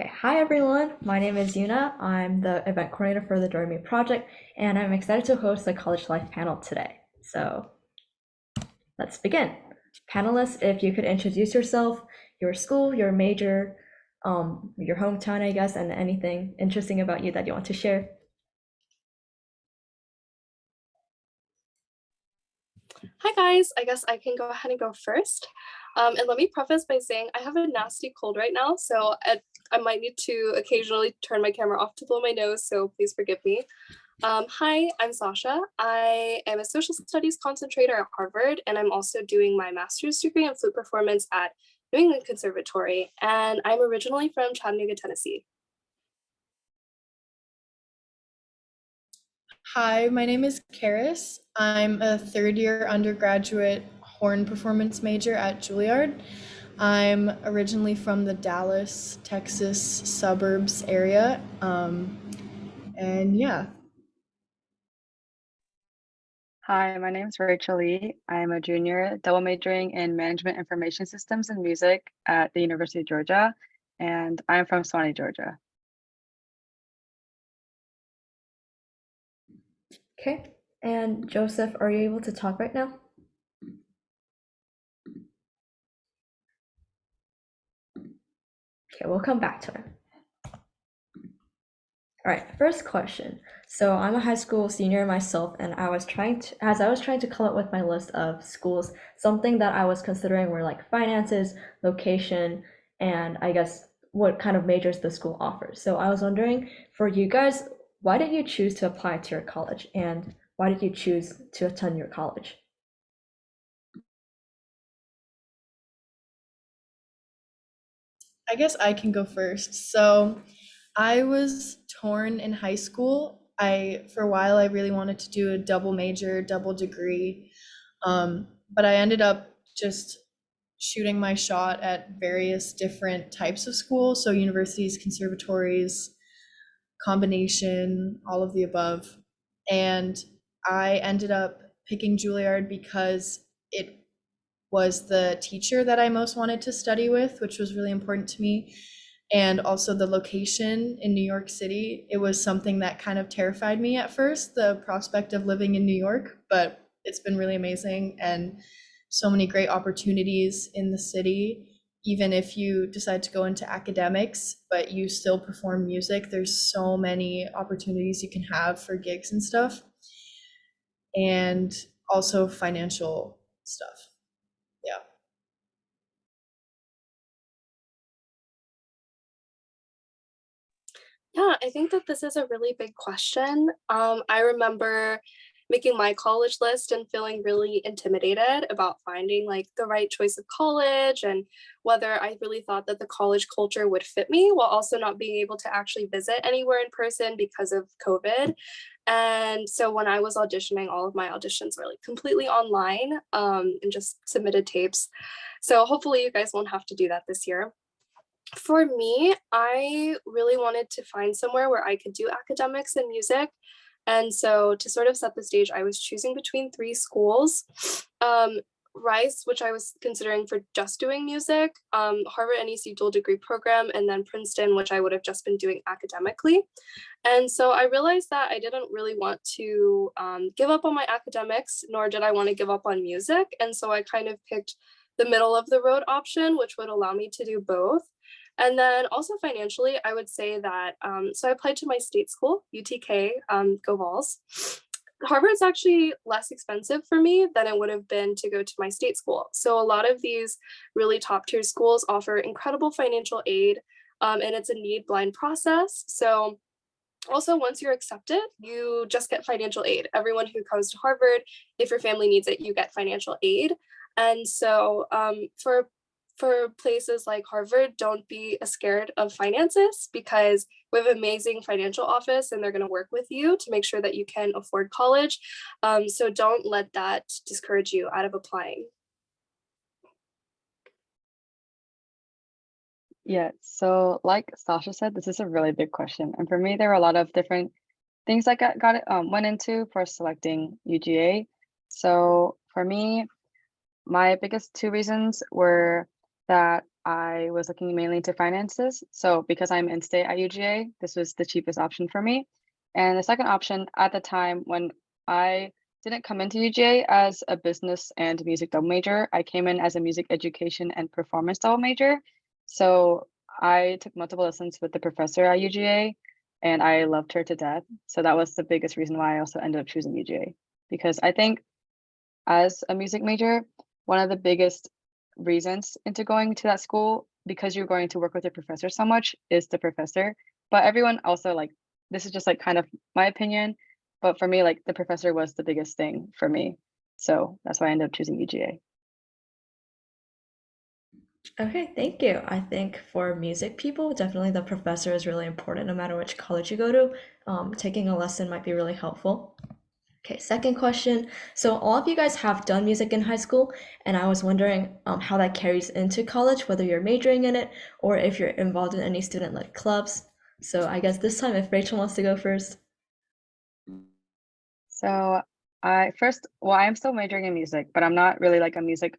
Okay, hi everyone. My name is Yuna. I'm the event coordinator for the Dormy project, and I'm excited to host the College Life panel today. So let's begin. Panelists, if you could introduce yourself, your school, your major, your hometown, I guess, and anything interesting about you that you want to share. Hi guys, I guess I can go ahead and go first. And let me preface by saying I have a nasty cold right now, so I might need to occasionally turn my camera off to blow my nose, so please forgive me. Hi, I'm Sasha. I am a social studies concentrator at Harvard, and I'm also doing my master's degree in flute performance at New England Conservatory, and I'm originally from Chattanooga, Tennessee. Hi, my name is Carys. I'm a third year undergraduate horn performance major at Juilliard. I'm originally from the Dallas, Texas suburbs area. And yeah. Hi, my name is Rachel Lee. I'm a junior double majoring in management information systems and music at the University of Georgia, and I'm from Swanee, Georgia. Okay, and Joseph, are you able to talk right now? Okay, we'll come back to him. All right, first question. So I'm a high school senior myself, and as I was trying to come up with my list of schools, something that I was considering were like finances, location, and I guess what kind of majors the school offers. So I was wondering, for you guys, why did you choose to apply to your college, and why did you choose to attend your college? I guess I can go first. So I was torn in high school. For a while, I really wanted to do a double major, double degree. But I ended up just shooting my shot at various different types of schools. So universities, conservatories, combination, all of the above. And I ended up picking Juilliard because it was the teacher that I most wanted to study with, which was really important to me. And also the location in New York City. It was something that kind of terrified me at first, the prospect of living in New York, but it's been really amazing and so many great opportunities in the city. Even if you decide to go into academics, but you still perform music, there's so many opportunities you can have for gigs and stuff. And also financial stuff. Yeah. Yeah, I think that this is a really big question. I remember making my college list and feeling really intimidated about finding like the right choice of college and whether I really thought that the college culture would fit me while also not being able to actually visit anywhere in person because of COVID. And so when I was auditioning, all of my auditions were like completely online and just submitted tapes. So hopefully you guys won't have to do that this year. For me, I really wanted to find somewhere where I could do academics and music. And so to sort of set the stage, I was choosing between three schools. Um, Rice, which I was considering for just doing music, Harvard NEC dual degree program, and then Princeton, which I would have just been doing academically. And so I realized that I didn't really want to give up on my academics, nor did I want to give up on music. And so I kind of picked the middle of the road option, which would allow me to do both. And then also financially, I would say that, so I applied to my state school, UTK, Go Vols. Harvard's actually less expensive for me than it would have been to go to my state school. So a lot of these really top tier schools offer incredible financial aid, and it's a need blind process. So also, once you're accepted, you just get financial aid. Everyone who comes to Harvard, if your family needs it, you get financial aid. And so for places like Harvard, don't be scared of finances because we have an amazing financial office and they're going to work with you to make sure that you can afford college. So don't let that discourage you out of applying. Yeah, so like Sasha said, this is a really big question. And for me, there were a lot of different things I went into for selecting UGA. So for me, my biggest two reasons were that I was looking mainly into finances. So because I'm in-state at UGA, this was the cheapest option for me. And the second option at the time when I didn't come into UGA as a business and music double major, I came in as a music education and performance double major. So I took multiple lessons with the professor at UGA and I loved her to death. So that was the biggest reason why I also ended up choosing UGA, because I think as a music major, one of the biggest reasons into going to that school, because you're going to work with your professor so much, is the professor. But everyone also, like, this is just like kind of my opinion, but for me, like, the professor was the biggest thing for me. So that's why I ended up choosing UGA. Okay, thank you. I think for music people, definitely the professor is really important no matter which college you go to. Taking a lesson might be really helpful. Okay, second question. So all of you guys have done music in high school, and I was wondering how that carries into college, whether you're majoring in it or if you're involved in any student-led clubs. So I guess this time if Rachel wants to go first. So I'm still majoring in music, but I'm not really like a music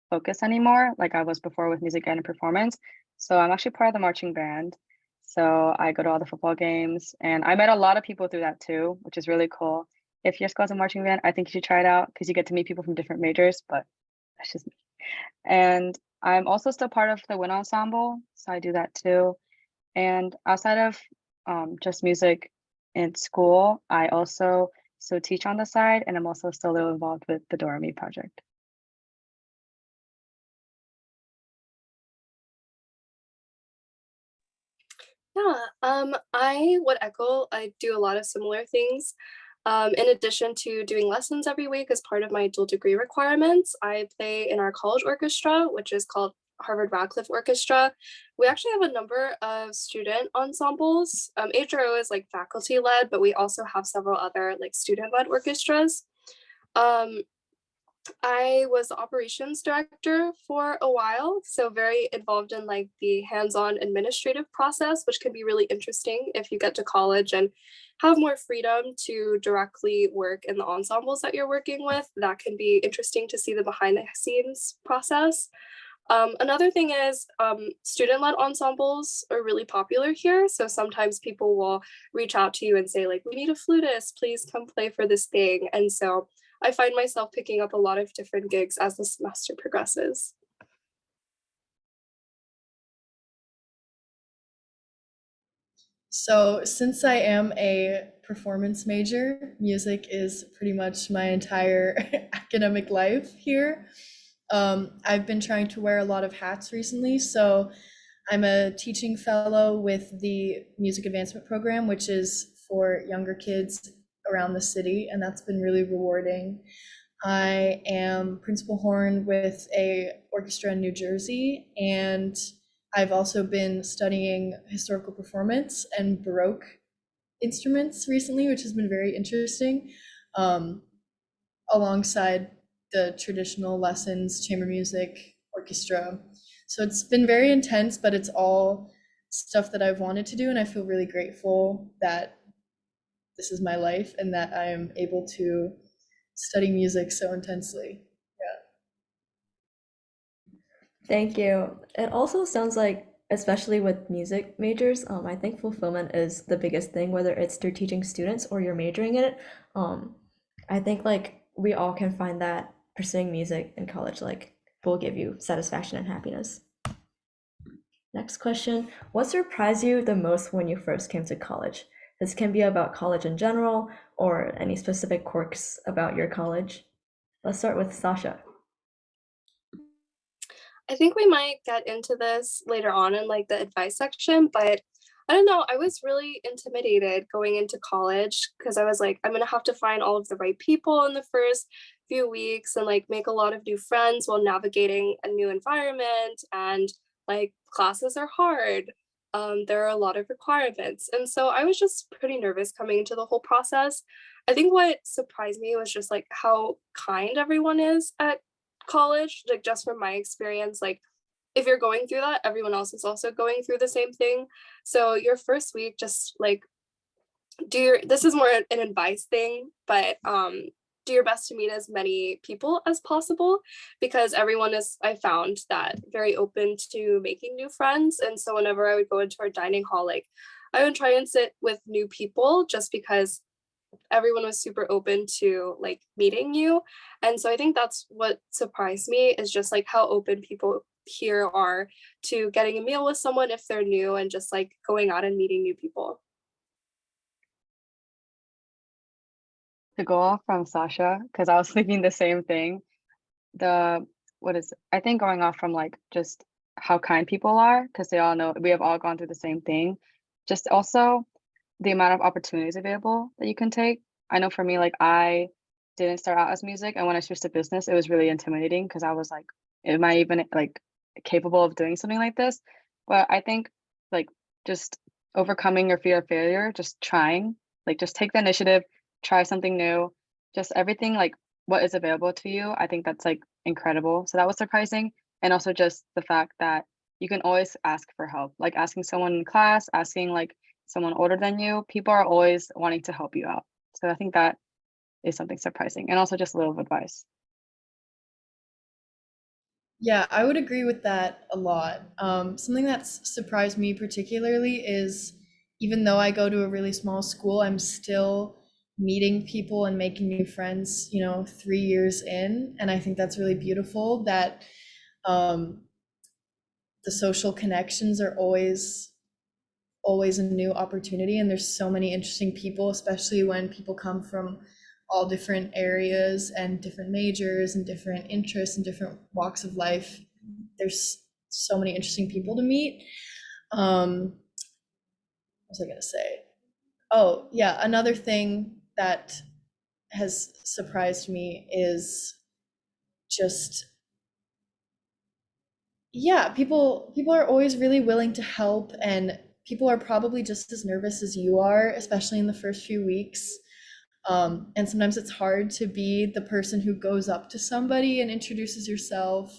focus anymore, like I was before with music and performance. So I'm actually part of the marching band. So I go to all the football games and I met a lot of people through that too, which is really cool. If your school has a marching band, I think you should try it out because you get to meet people from different majors, but that's just me. And I'm also still part of the wind ensemble, so I do that too. And outside of just music in school, I also still teach on the side, and I'm also still a little involved with the Dorami project. Yeah, I would echo. I do a lot of similar things. In addition to doing lessons every week as part of my dual degree requirements, I play in our college orchestra, which is called Harvard Radcliffe Orchestra. We actually have a number of student ensembles. HRO is like faculty led, but we also have several other like student led orchestras. Um, I was the operations director for a while, so very involved in like the hands-on administrative process, which can be really interesting if you get to college and have more freedom to directly work in the ensembles that you're working with. That can be interesting to see the behind the scenes process. Another thing is student-led ensembles are really popular here. So sometimes people will reach out to you and say like, we need a flutist, please come play for this thing. And so I find myself picking up a lot of different gigs as the semester progresses. So, since I am a performance major, music is pretty much my entire academic life here. I've been trying to wear a lot of hats recently. So, I'm a teaching fellow with the Music Advancement Program, which is for younger kids around the city, and that's been really rewarding. I am principal horn with a orchestra in New Jersey, and I've also been studying historical performance and Baroque instruments recently, which has been very interesting, um, alongside the traditional lessons, chamber music, orchestra. So it's been very intense, but it's all stuff that I've wanted to do, and I feel really grateful that this is my life and that I am able to study music so intensely. Thank you. It also sounds like, especially with music majors, I think fulfillment is the biggest thing, whether it's through teaching students or you're majoring in it. Um, I think like we all can find that pursuing music in college like will give you satisfaction and happiness. Next question. What surprised you the most when you first came to college? This can be about college in general or any specific quirks about your college. Let's start with Sasha. I think we might get into this later on in like the advice section, but I don't know. I was really intimidated going into college because I was like, I'm gonna have to find all of the right people in the first few weeks and like make a lot of new friends while navigating a new environment. And like classes are hard. There are a lot of requirements. And so I was just pretty nervous coming into the whole process. I think what surprised me was just like how kind everyone is at college, like just from my experience, like if you're going through that, everyone else is also going through the same thing. So your first week, just like this is more an advice thing, but do your best to meet as many people as possible, because everyone is, I found that, very open to making new friends. And so whenever I would go into our dining hall, like I would try and sit with new people just because everyone was super open to like meeting you. And so I think that's what surprised me, is just like how open people here are to getting a meal with someone if they're new, and just like going out and meeting new people. To go off from Sasha, because I was thinking the same thing. I think going off from like just how kind people are, because they all know we have all gone through the same thing. Just also the amount of opportunities available that you can take. I know for me, like I didn't start out as music, and when I switched to business, it was really intimidating because I was like, am I even like capable of doing something like this? But I think like just overcoming your fear of failure, just trying, like just take the initiative, try something new, just everything like what is available to you. I think that's like incredible. So that was surprising. And also just the fact that you can always ask for help, like asking someone in class, asking like someone older than you, people are always wanting to help you out. So I think that is something surprising, and also just a little advice. Yeah, I would agree with that a lot. Something that's surprised me particularly is even though I go to a really small school, I'm still meeting people and making new friends, 3 years in. And I think that's really beautiful that um, the social connections are always a new opportunity. And there's so many interesting people, especially when people come from all different areas and different majors and different interests and different walks of life. There's so many interesting people to meet. What was I going to say? Oh, yeah, another thing that has surprised me is just, yeah, people are always really willing to help, and people are probably just as nervous as you are, especially in the first few weeks. And sometimes it's hard to be the person who goes up to somebody and introduces yourself.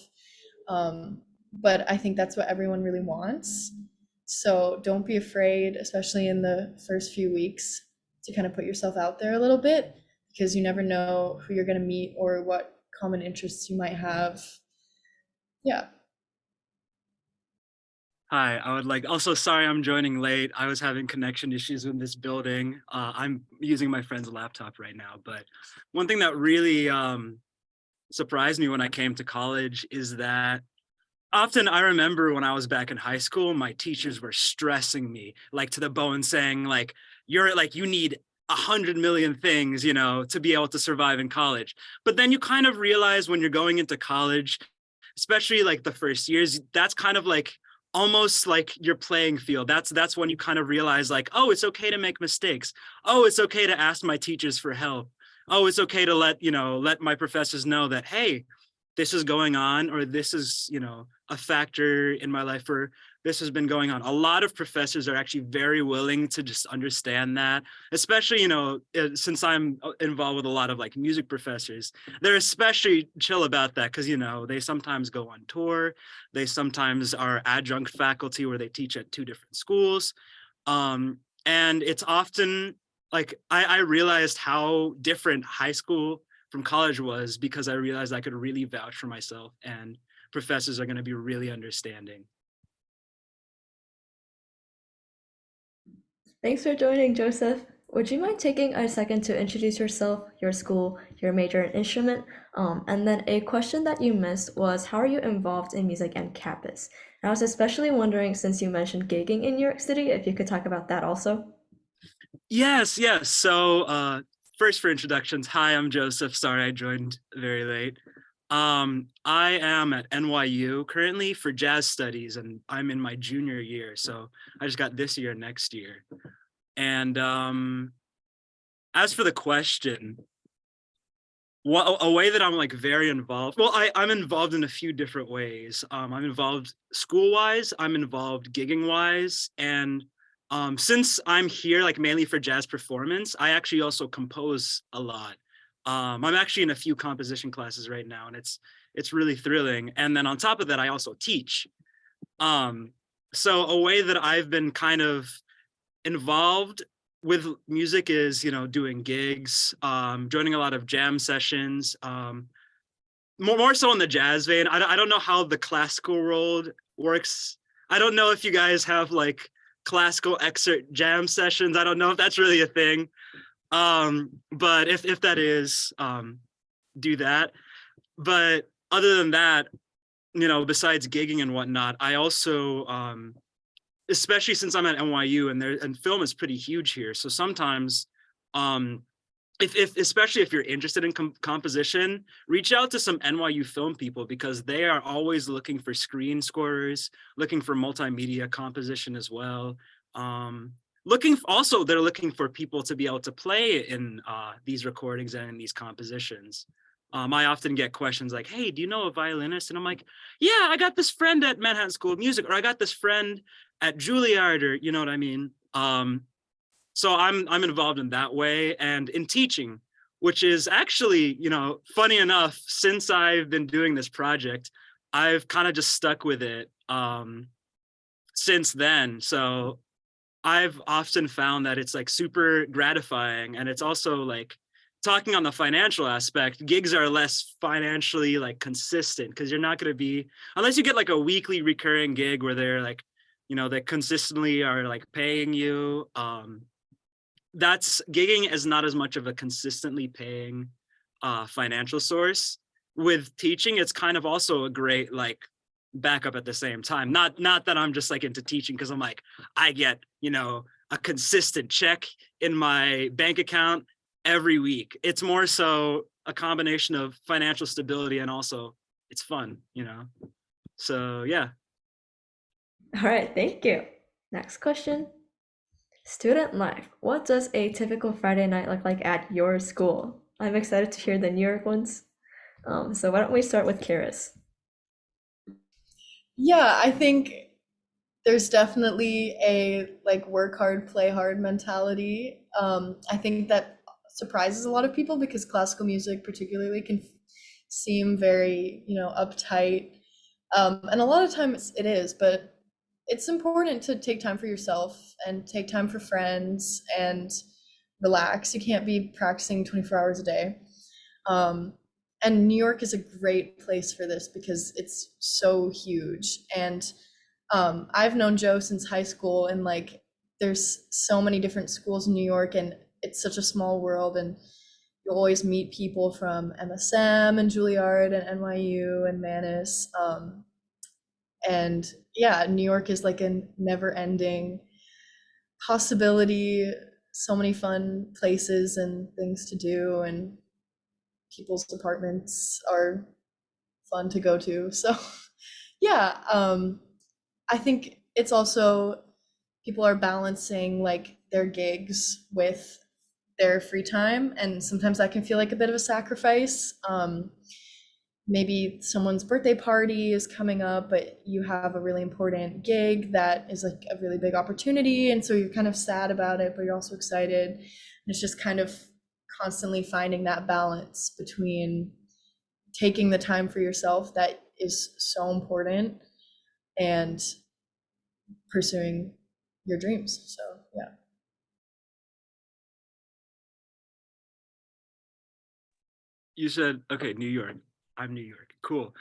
But I think that's what everyone really wants. So don't be afraid, especially in the first few weeks, to kind of put yourself out there a little bit, because you never know who you're going to meet or what common interests you might have. Yeah. Hi, I would like also sorry I'm joining late. I was having connection issues with this building. I'm using my friend's laptop right now, but one thing that really surprised me when I came to college is that often I remember when I was back in high school, my teachers were stressing me like to the bone, saying like, you're like, you need 100 million things, to be able to survive in college. But then you kind of realize when you're going into college, especially like the first years, that's kind of like almost like your playing field. That's when you kind of realize like, oh, it's okay to make mistakes. Oh, it's okay to ask my teachers for help. Oh, it's okay to let my professors know that, hey, this is going on, or this is, a factor in my life, or this has been going on. A lot of professors are actually very willing to just understand that, especially, since I'm involved with a lot of like music professors, they're especially chill about that because, they sometimes go on tour. They sometimes are adjunct faculty where they teach at 2 different schools. And it's often like, I realized how different high school from college was because I realized I could really vouch for myself, and professors are going to be really understanding. Thanks for joining, Joseph. Would you mind taking a second to introduce yourself, your school, your major and instrument? And then a question that you missed was, how are you involved in music and campus? And I was especially wondering, since you mentioned gigging in New York City, if you could talk about that also. Yes. So first, for introductions, hi, I'm Joseph. Sorry I joined very late. I am at NYU currently for jazz studies, and I'm in my junior year. So I just got this year, next year. And as for the question, a way that I'm like very involved, well, I'm involved in a few different ways. I'm involved school-wise, I'm involved gigging-wise, and since I'm here like mainly for jazz performance, I actually also compose a lot. I'm actually in a few composition classes right now, and it's really thrilling. And then on top of that, I also teach. So a way that I've been kind of involved with music is, doing gigs, joining a lot of jam sessions, more so in the jazz vein. I don't know how the classical world works. I don't know if you guys have like classical excerpt jam sessions. I don't know if that's really a thing. But if that is, do that. But other than that, besides gigging and whatnot, I also, especially since I'm at NYU and film is pretty huge here. So sometimes, if especially if you're interested in composition, reach out to some NYU film people, because they are always looking for screen scorers, looking for multimedia composition as well. They're looking for people to be able to play in these recordings and in these compositions. I often get questions like, "Hey, do you know a violinist?" And I'm like, "Yeah, I got this friend at Manhattan School of Music, or I got this friend at Juilliard," or you know what I mean. So I'm involved in that way, and in teaching, which is actually, funny enough, since I've been doing this project, I've kind of just stuck with it since then. So I've often found that it's like super gratifying, and it's also like, talking on the financial aspect, gigs are less financially like consistent, because you're not going to be, unless you get like a weekly recurring gig where they're like, they consistently are like paying you. That's gigging is not as much of a consistently paying financial source. With teaching, it's kind of also a great like backup at the same time. Not that I'm just like into teaching because I'm like, I get, a consistent check in my bank account every week. It's more so a combination of financial stability and also it's fun, So yeah. All right, thank you. Next question. Student life. What does a typical Friday night look like at your school? I'm excited to hear the New York ones. So why don't we start with Carys? Yeah, I think there's definitely a like work hard, play hard mentality. I think that surprises a lot of people because classical music particularly can seem very, uptight. And a lot of times it is, but it's important to take time for yourself and take time for friends and relax. You can't be practicing 24 hours a day. And New York is a great place for this because it's so huge. And I've known Joe since high school, and like there's so many different schools in New York, and it's such a small world, and you'll always meet people from MSM and Juilliard and NYU and Manus. And yeah, New York is like a never-ending possibility, so many fun places and things to do, and people's apartments are fun to go to. So yeah, I think it's also people are balancing like their gigs with their free time, and sometimes that can feel like a bit of a sacrifice. Maybe someone's birthday party is coming up, but you have a really important gig that is like a really big opportunity, and so you're kind of sad about it, but you're also excited. And it's just kind of constantly finding that balance between taking the time for yourself that is so important and pursuing your dreams. So yeah. You said, okay, New York. I'm New York. Cool.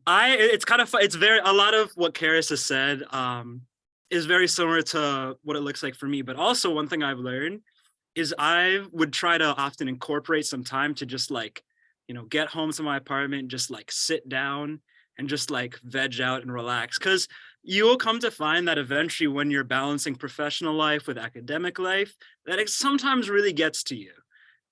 It's kind of fun. It's a lot of what Carys has said is very similar to what it looks like for me. But also one thing I've learned is I would try to often incorporate some time to just like, get home to my apartment, just like sit down and just like veg out and relax. Because you will come to find that eventually when you're balancing professional life with academic life, that it sometimes really gets to you.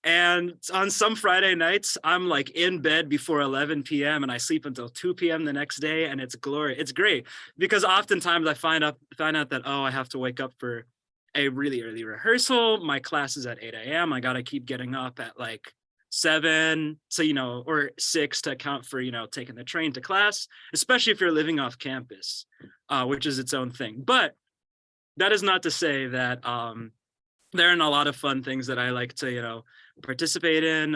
And on some Friday nights, I'm like in bed before 11 p.m. and I sleep until 2 p.m. the next day, and it's glorious. It's great because oftentimes I find out that, oh, I have to wake up for a really early rehearsal. My class is at 8 a.m. I got to keep getting up at like 7, so, or 6 to account for, taking the train to class, especially if you're living off campus, which is its own thing. But that is not to say that there are a lot of fun things that I like to, participate in.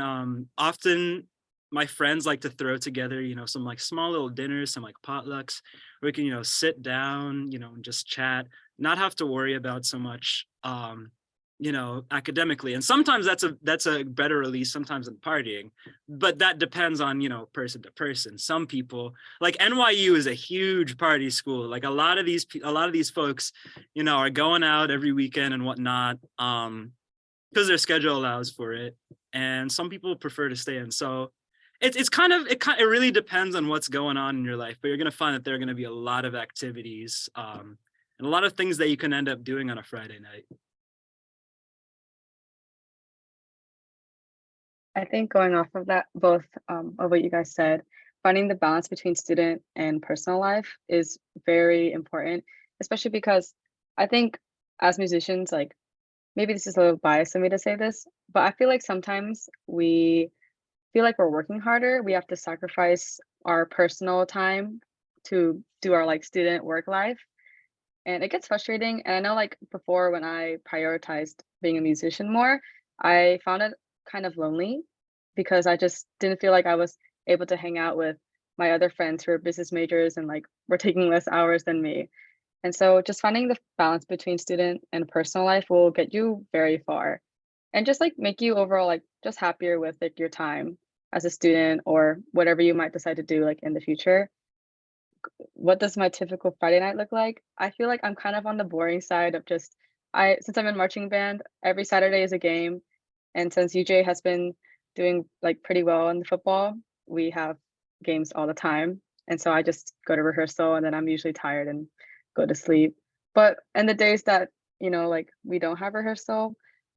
Often my friends like to throw together, some like small little dinners, some like potlucks where we can, sit down, and just chat, not have to worry about so much, academically. And sometimes that's a better release sometimes than partying, but that depends on, person to person. Some people, like NYU is a huge party school. Like a lot of these folks, are going out every weekend and whatnot, because their schedule allows for it. And some people prefer to stay in. So it really depends on what's going on in your life, but you're going to find that there are going to be a lot of activities, and a lot of things that you can end up doing on a Friday night. I think going off of that, both of what you guys said, finding the balance between student and personal life is very important, especially because I think as musicians, like maybe this is a little biased of me to say this, but I feel like sometimes we feel like we're working harder. We have to sacrifice our personal time to do our like student work life. And it gets frustrating. And I know like before when I prioritized being a musician more, I found it kind of lonely because I just didn't feel like I was able to hang out with my other friends who are business majors and like were taking less hours than me. And so just finding the balance between student and personal life will get you very far and just like make you overall like just happier with like your time as a student or whatever you might decide to do like in the future. What does my typical Friday night look like? I feel like I'm kind of on the boring side of just since I'm in marching band, every Saturday is a game. And since UJ has been doing like pretty well in the football, we have games all the time. And so I just go to rehearsal and then I'm usually tired and go to sleep. But in the days that, like we don't have rehearsal,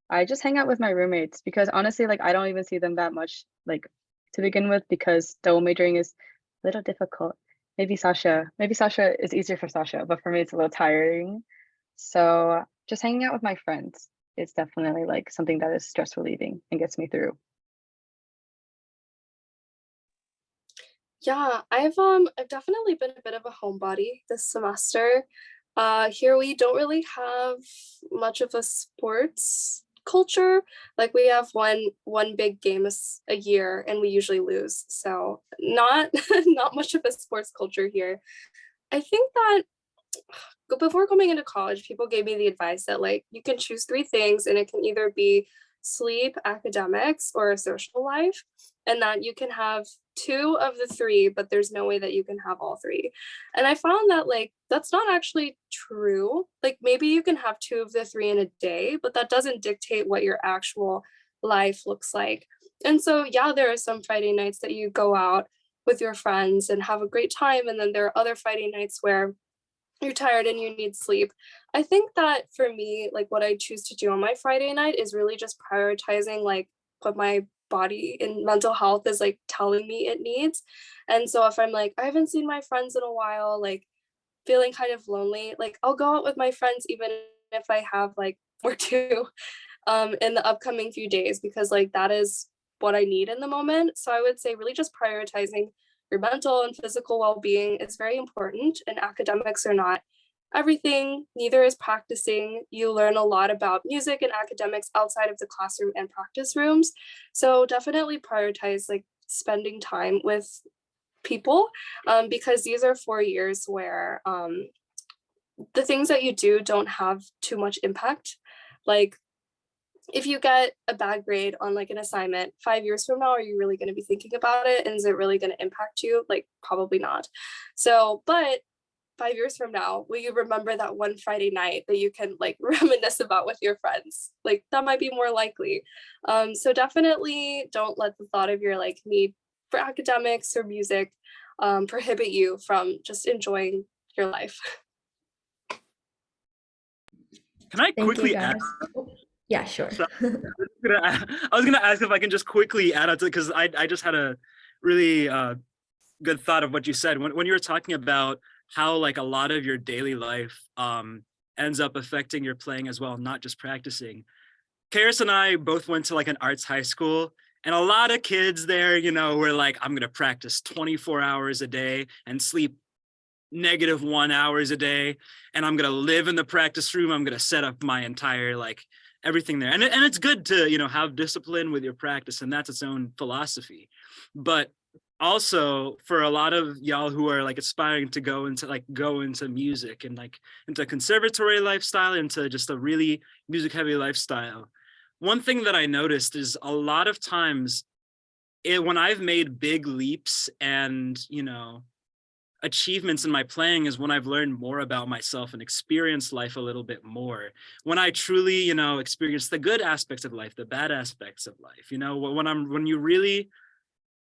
I just hang out with my roommates because honestly, like I don't even see them that much like to begin with because double majoring is a little difficult. Maybe Sasha is easier for Sasha, but for me it's a little tiring. So just hanging out with my friends is definitely like something that is stress relieving and gets me through. Yeah, I've definitely been a bit of a homebody this semester. Here we don't really have much of a sports culture. Like we have one big game a year and we usually lose. So not not much of a sports culture here. I think that before coming into college, people gave me the advice that like you can choose three things and it can either be sleep, academics, or a social life, and that you can have two of the three, but there's no way that you can have all three. And I found that like that's not actually true. Like maybe you can have two of the three in a day, but that doesn't dictate what your actual life looks like. And so yeah, there are some Friday nights that you go out with your friends and have a great time, and then there are other Friday nights where you're tired and you need sleep. I think that for me, like what I choose to do on my Friday night is really just prioritizing like what my body and mental health is like telling me it needs. And so if I'm like, I haven't seen my friends in a while, like feeling kind of lonely, like I'll go out with my friends even if I have like more to in the upcoming few days, because like that is what I need in the moment. So I would say really just prioritizing your mental and physical well-being is very important, and academics are not everything, neither is practicing. You learn a lot about music and academics outside of the classroom and practice rooms. So definitely prioritize like spending time with people, because these are 4 years where the things that you do don't have too much impact. Like if you get a bad grade on like an assignment 5 years from now, are you really going to be thinking about it? And is it really going to impact you? Like probably not. So, but 5 years from now, will you remember that one Friday night that you can like reminisce about with your friends? Like that might be more likely. So definitely don't let the thought of your like need for academics or music prohibit you from just enjoying your life. Can I Thank you, quickly add? guys. Yeah, sure. So, I was gonna ask if I can just quickly add on to, because I just had a really good thought of what you said when you were talking about how like a lot of your daily life ends up affecting your playing as well, not just practicing. Carys and I both went to like an arts high school, and a lot of kids there, were like, I'm gonna practice 24 hours a day and sleep -1 hours a day, and I'm gonna live in the practice room. I'm gonna set up my entire like everything there. And it's good to, you know, have discipline with your practice, and that's its own philosophy. But also for a lot of y'all who are like aspiring to go into music and like into conservatory lifestyle, into just a really music heavy lifestyle, one thing that I noticed is a lot of times when I've made big leaps and, you know, achievements in my playing is when I've learned more about myself and experienced life a little bit more. When I truly, you know, experience the good aspects of life, the bad aspects of life, you know, when you really,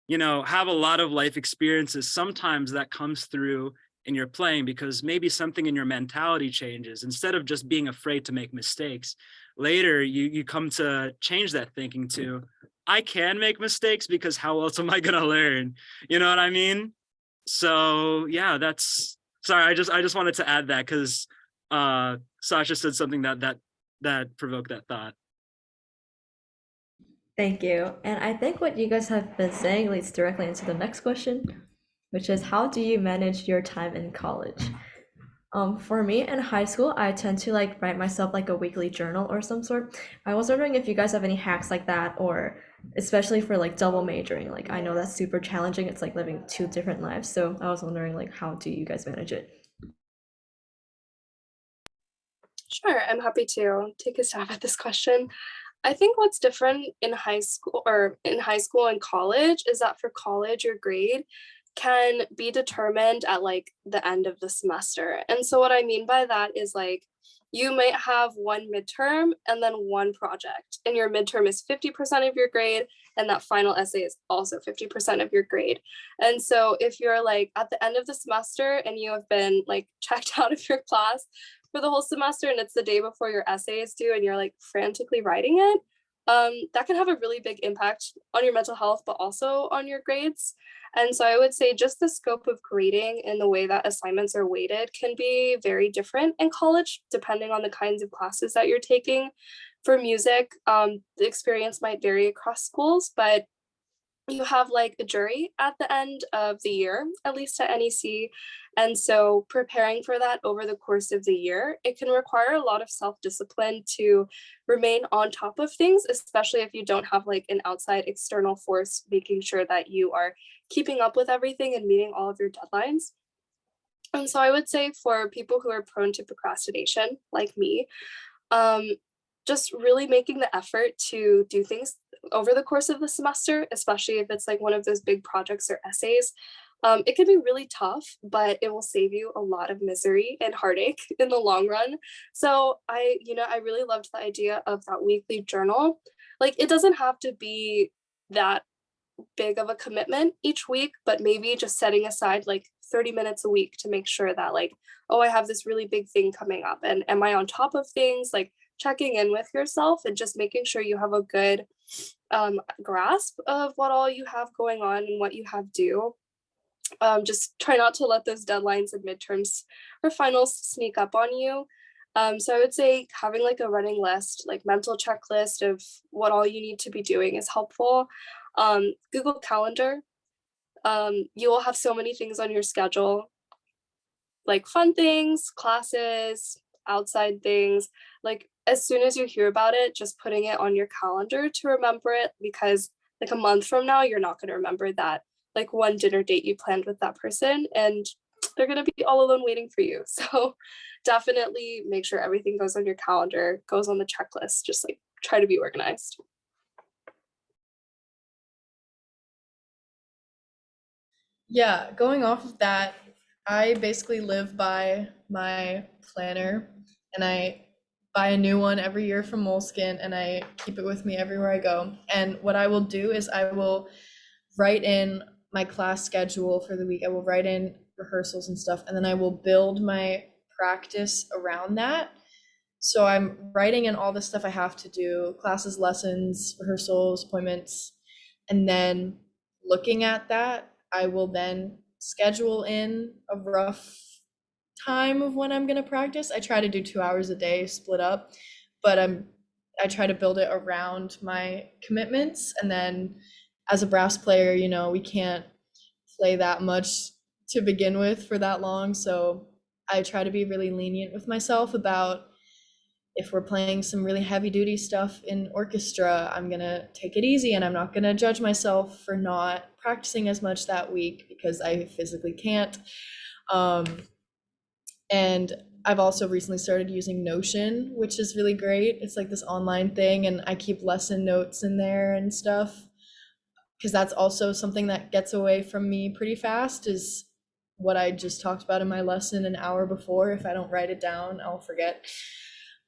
you know, have a lot of life experiences, sometimes that comes through in your playing, because maybe something in your mentality changes. Instead of just being afraid to make mistakes, later you come to change that thinking to, I can make mistakes, because how else am I gonna learn? You know what I mean? So yeah, that's, sorry, I just wanted to add that because Sasha said something that provoked that thought. Thank you. And I think what you guys have been saying leads directly into the next question, which is how do you manage your time in college? For me in high school, I tend to like write myself like a weekly journal or some sort. I was wondering if you guys have any hacks like that, or especially for like double majoring. Like I know that's super challenging. It's like living two different lives. So I was wondering like how do you guys manage it? Sure, I'm happy to take a stab at this question. I think what's different in high school and college is that for college, your grade can be determined at like the end of the semester. And so what I mean by that is like you might have one midterm and then one project, and your midterm is 50% of your grade, and that final essay is also 50% of your grade. And so if you're like at the end of the semester and you have been like checked out of your class for the whole semester and it's the day before your essay is due and you're like frantically writing it, that can have a really big impact on your mental health, but also on your grades. And so I would say just the scope of grading and the way that assignments are weighted can be very different in college, depending on the kinds of classes that you're taking. For music, the experience might vary across schools, but you have like a jury at the end of the year, at least at NEC. And so preparing for that over the course of the year, it can require a lot of self-discipline to remain on top of things, especially if you don't have like an outside external force making sure that you are keeping up with everything and meeting all of your deadlines. And so I would say for people who are prone to procrastination, like me, just really making the effort to do things over the course of the semester, especially if it's like one of those big projects or essays. It can be really tough, but it will save you a lot of misery and heartache in the long run. So I really loved the idea of that weekly journal. Like it doesn't have to be that big of a commitment each week, but maybe just setting aside like 30 minutes a week to make sure that like, oh, I have this really big thing coming up and am I on top of things? Like checking in with yourself and just making sure you have a good grasp of what all you have going on and what you have due. Just try not to let those deadlines and midterms or finals sneak up on you. So I would say having like a running list, like mental checklist of what all you need to be doing is helpful. Google Calendar, you will have so many things on your schedule, like fun things, classes, outside things. Like as soon as you hear about it, just putting it on your calendar to remember it, because like a month from now, you're not going to remember that like one dinner date you planned with that person, and they're going to be all alone waiting for you. So definitely make sure everything goes on your calendar, goes on the checklist, just like try to be organized. Yeah, going off of that, I basically live by my planner, and I buy a new one every year from Moleskine, and I keep it with me everywhere I go. And what I will do is I will write in my class schedule for the week. I will write in rehearsals and stuff, and then I will build my practice around that. So I'm writing in all the stuff I have to do, classes, lessons, rehearsals, appointments, and then looking at that, I will then schedule in a rough time of when I'm going to practice. I try to do 2 hours a day split up, but I try to build it around my commitments. And then as a brass player, you know, we can't play that much to begin with for that long. So I try to be really lenient with myself about if we're playing some really heavy duty stuff in orchestra, I'm gonna take it easy and I'm not gonna judge myself for not practicing as much that week because I physically can't. And I've also recently started using Notion, which is really great. It's like this online thing, and I keep lesson notes in there and stuff. Because that's also something that gets away from me pretty fast, is what I just talked about in my lesson an hour before. If I don't write it down, I'll forget.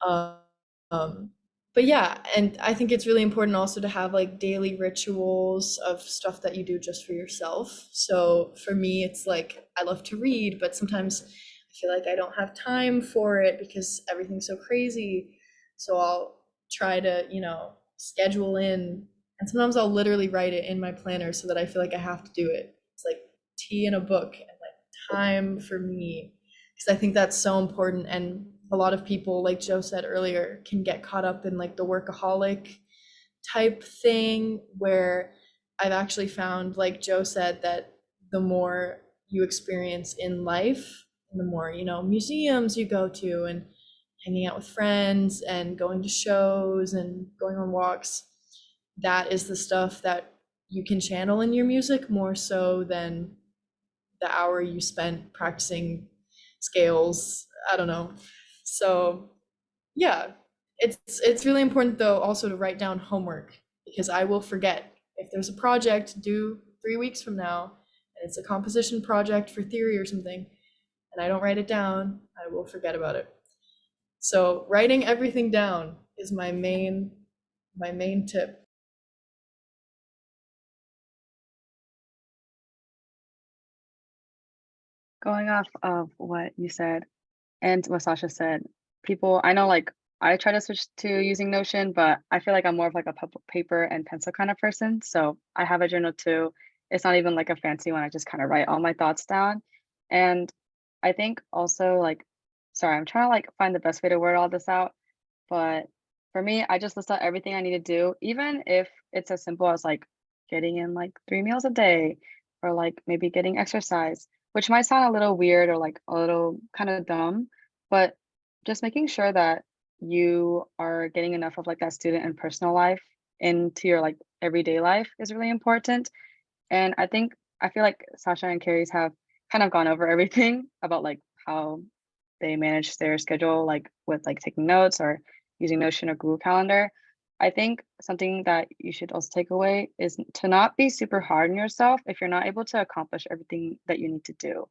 But yeah, and I think it's really important also to have like daily rituals of stuff that you do just for yourself. So for me, it's like I love to read, but sometimes I feel like I don't have time for it because everything's so crazy. So I'll try to, schedule in, and sometimes I'll literally write it in my planner so that I feel like I have to do it. It's like tea and a book and like time for me, because I think that's so important. And a lot of people, like Joe said earlier, can get caught up in like the workaholic type thing, where I've actually found, like Joe said, that the more you experience in life, the more, museums you go to and hanging out with friends and going to shows and going on walks, that is the stuff that you can channel in your music more so than the hour you spent practicing scales. I don't know. So yeah, it's really important though also to write down homework, because I will forget. If there's a project due 3 weeks from now and it's a composition project for theory or something, and I don't write it down, I will forget about it. So writing everything down is my main tip. Going off of what you said and what Sasha said, people, I know like I try to switch to using Notion, but I feel like I'm more of like a paper and pencil kind of person. So I have a journal too. It's not even like a fancy one. I just kind of write all my thoughts down. And I think also like, sorry, I'm trying to like find the best way to word all this out. But for me, I just list out everything I need to do, even if it's as simple as like getting in like 3 meals a day, or like maybe getting exercise, which might sound a little weird or like a little kind of dumb, but just making sure that you are getting enough of like that student and personal life into your like everyday life is really important. And I feel like Sasha and Carys have kind of gone over everything about like how they manage their schedule, like with like taking notes or using Notion or Google Calendar. I think something that you should also take away is to not be super hard on yourself if you're not able to accomplish everything that you need to do.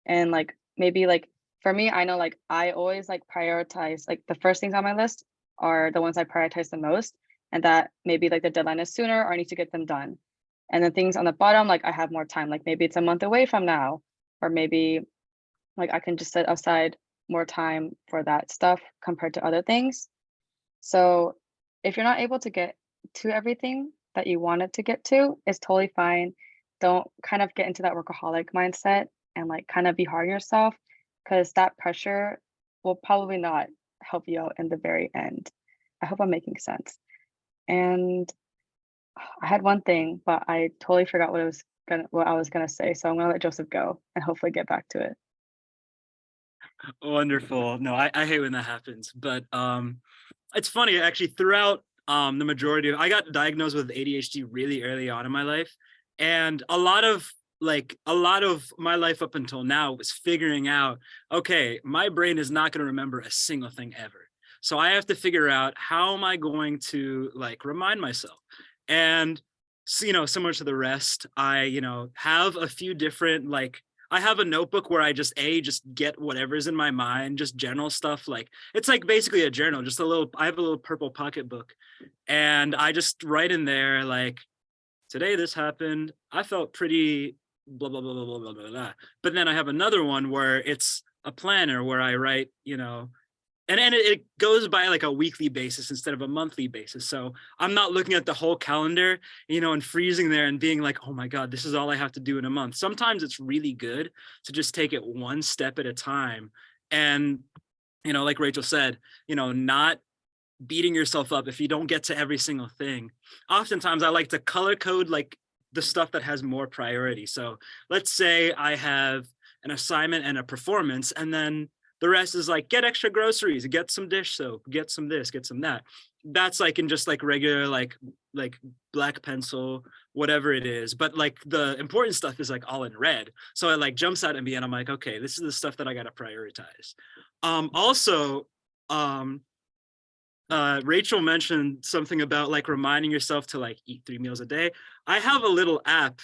And like maybe like for me, I know like I always like prioritize like the first things on my list are the ones I prioritize the most, and that maybe like the deadline is sooner or I need to get them done. And then things on the bottom, like I have more time, like maybe it's a month away from now, or maybe like I can just set aside more time for that stuff compared to other things. So if you're not able to get to everything that you wanted to get to, it's totally fine. Don't kind of get into that workaholic mindset and like kind of be hard on yourself, because that pressure will probably not help you out in the very end. I hope I'm making sense. And I had one thing, but I totally forgot what I was gonna say. So I'm gonna let Joseph go and hopefully get back to it. Wonderful. No, I hate when that happens, but it's funny actually. Throughout the majority of, I got diagnosed with ADHD really early on in my life, and a lot of my life up until now was figuring out, okay, my brain is not going to remember a single thing ever, so I have to figure out how am I going to like remind myself. And so, similar to the rest, I have a few different like, I have a notebook where I just get whatever's in my mind, just general stuff. Like it's like basically a journal, just I have a little purple pocketbook, and I just write in there like, today this happened. I felt pretty blah, blah, blah, blah, blah, blah, blah, blah. But then I have another one where it's a planner where I write, and it goes by like a weekly basis instead of a monthly basis. So I'm not looking at the whole calendar, and freezing there and being like, oh my God, this is all I have to do in a month. Sometimes it's really good to just take it one step at a time. And, like Rachel said, not beating yourself up if you don't get to every single thing. Oftentimes I like to color code like the stuff that has more priority. So let's say I have an assignment and a performance, and then The rest is like, get extra groceries, get some dish soap, get some this, get some that. That's like in just like regular, like black pencil, whatever it is. But like the important stuff is like all in red. So it like jumps out at me and I'm like, okay, this is the stuff that I got to prioritize. Also, Rachel mentioned something about like reminding yourself to like eat 3 meals a day. I have a little app,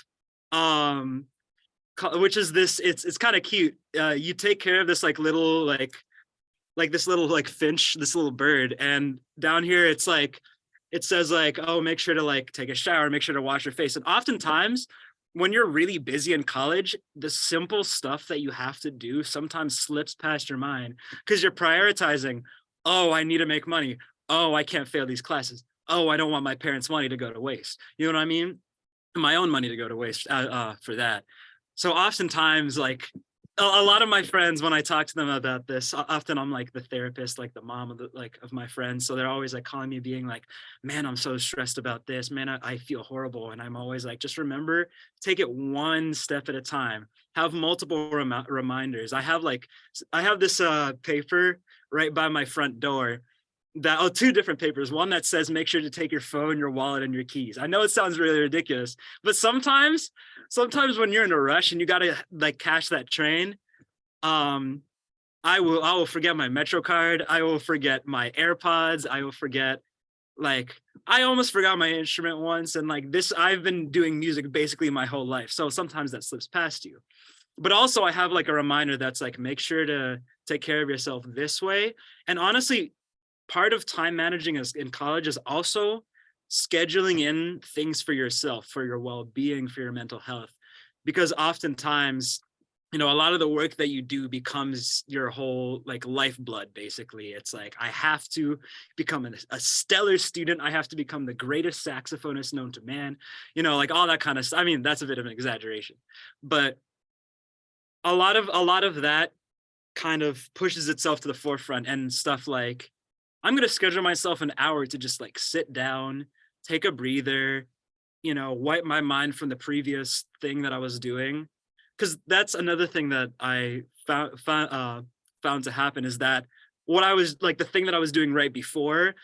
which is this, it's kind of cute. You take care of this like little like this little like finch, this little bird, and down here it's like, it says like, oh, make sure to like take a shower, make sure to wash your face. And oftentimes when you're really busy in college, the simple stuff that you have to do sometimes slips past your mind because you're prioritizing, oh, I need to make money. Oh, I can't fail these classes. Oh, I don't want my parents' money to go to waste. You know what I mean? My own money to go to waste for that. So oftentimes, like a lot of my friends, when I talk to them about this, often I'm like the therapist, like the mom of of my friends. So they're always like calling me, being like, man, I'm so stressed about this. Man, I feel horrible. And I'm always like, just remember, take it one step at a time. Have multiple reminders. I have this paper right by my front door that, two different papers. One that says, make sure to take your phone, your wallet, and your keys. I know it sounds really ridiculous, but sometimes when you're in a rush and you gotta like catch that train, I will forget my Metro card. I will forget my AirPods. I will forget, like, I almost forgot my instrument once. And like this, I've been doing music basically my whole life. So sometimes that slips past you. But also I have like a reminder that's like, make sure to take care of yourself this way. And honestly, part of time managing in college is also scheduling in things for yourself, for your well-being, for your mental health, because oftentimes, you know, a lot of the work that you do becomes your whole like lifeblood. Basically, it's like, I have to become a stellar student. I have to become the greatest saxophonist known to man, you know, like all that kind of stuff. I mean, that's a bit of an exaggeration, but a lot of that kind of pushes itself to the forefront. And stuff like, I'm going to schedule myself an hour to just like sit down, take a breather, you know, wipe my mind from the previous thing that I was doing. Because that's another thing that I found to happen, is that what I was like, the thing that I was doing right before,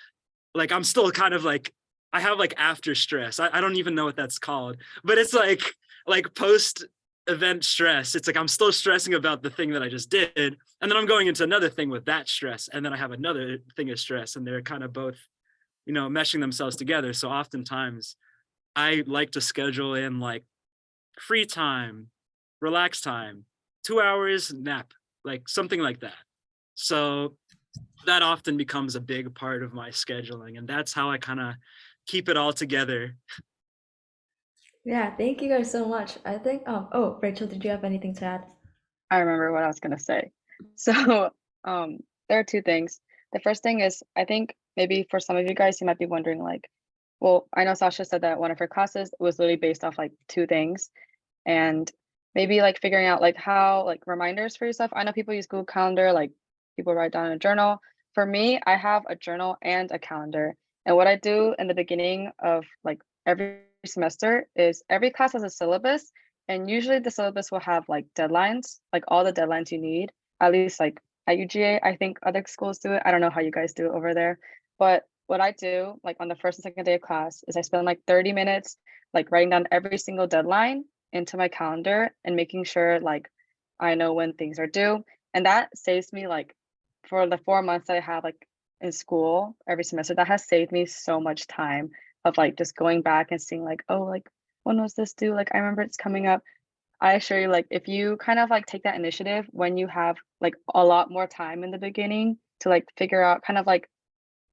like I'm still kind of like, I have like after stress. I don't even know what that's called, but it's like post event stress. It's like I'm still stressing about the thing that I just did, and then I'm going into another thing with that stress, and then I have another thing of stress, and they're kind of both, you know, meshing themselves together. So oftentimes I like to schedule in like free time, relax time, 2 hours nap, like something like that. So that often becomes a big part of my scheduling, and that's how I kind of keep it all together. Yeah, thank you guys so much. I think, oh, Rachel, did you have anything to add? I remember what I was gonna say. So there are two things. The first thing is, I think maybe for some of you guys, you might be wondering like, well, I know Sasha said that one of her classes was literally based off like 2 things, and maybe like figuring out like how like reminders for yourself. I know people use Google Calendar, like people write down in a journal. For me, I have a journal and a calendar. And what I do in the beginning of like every semester is every class has a syllabus, and usually the syllabus will have like deadlines, like all the deadlines you need, at least like at UGA. I think other schools do it. I don't know how you guys do it over there, but what I do like on the first and second day of class is I spend like 30 minutes like writing down every single deadline into my calendar and making sure like I know when things are due. And that saves me like, for the 4 months that I have like in school every semester, that has saved me so much time of like just going back and seeing like, oh, like when was this due? Like I remember it's coming up. I assure you, like if you kind of like take that initiative when you have like a lot more time in the beginning to like figure out, kind of like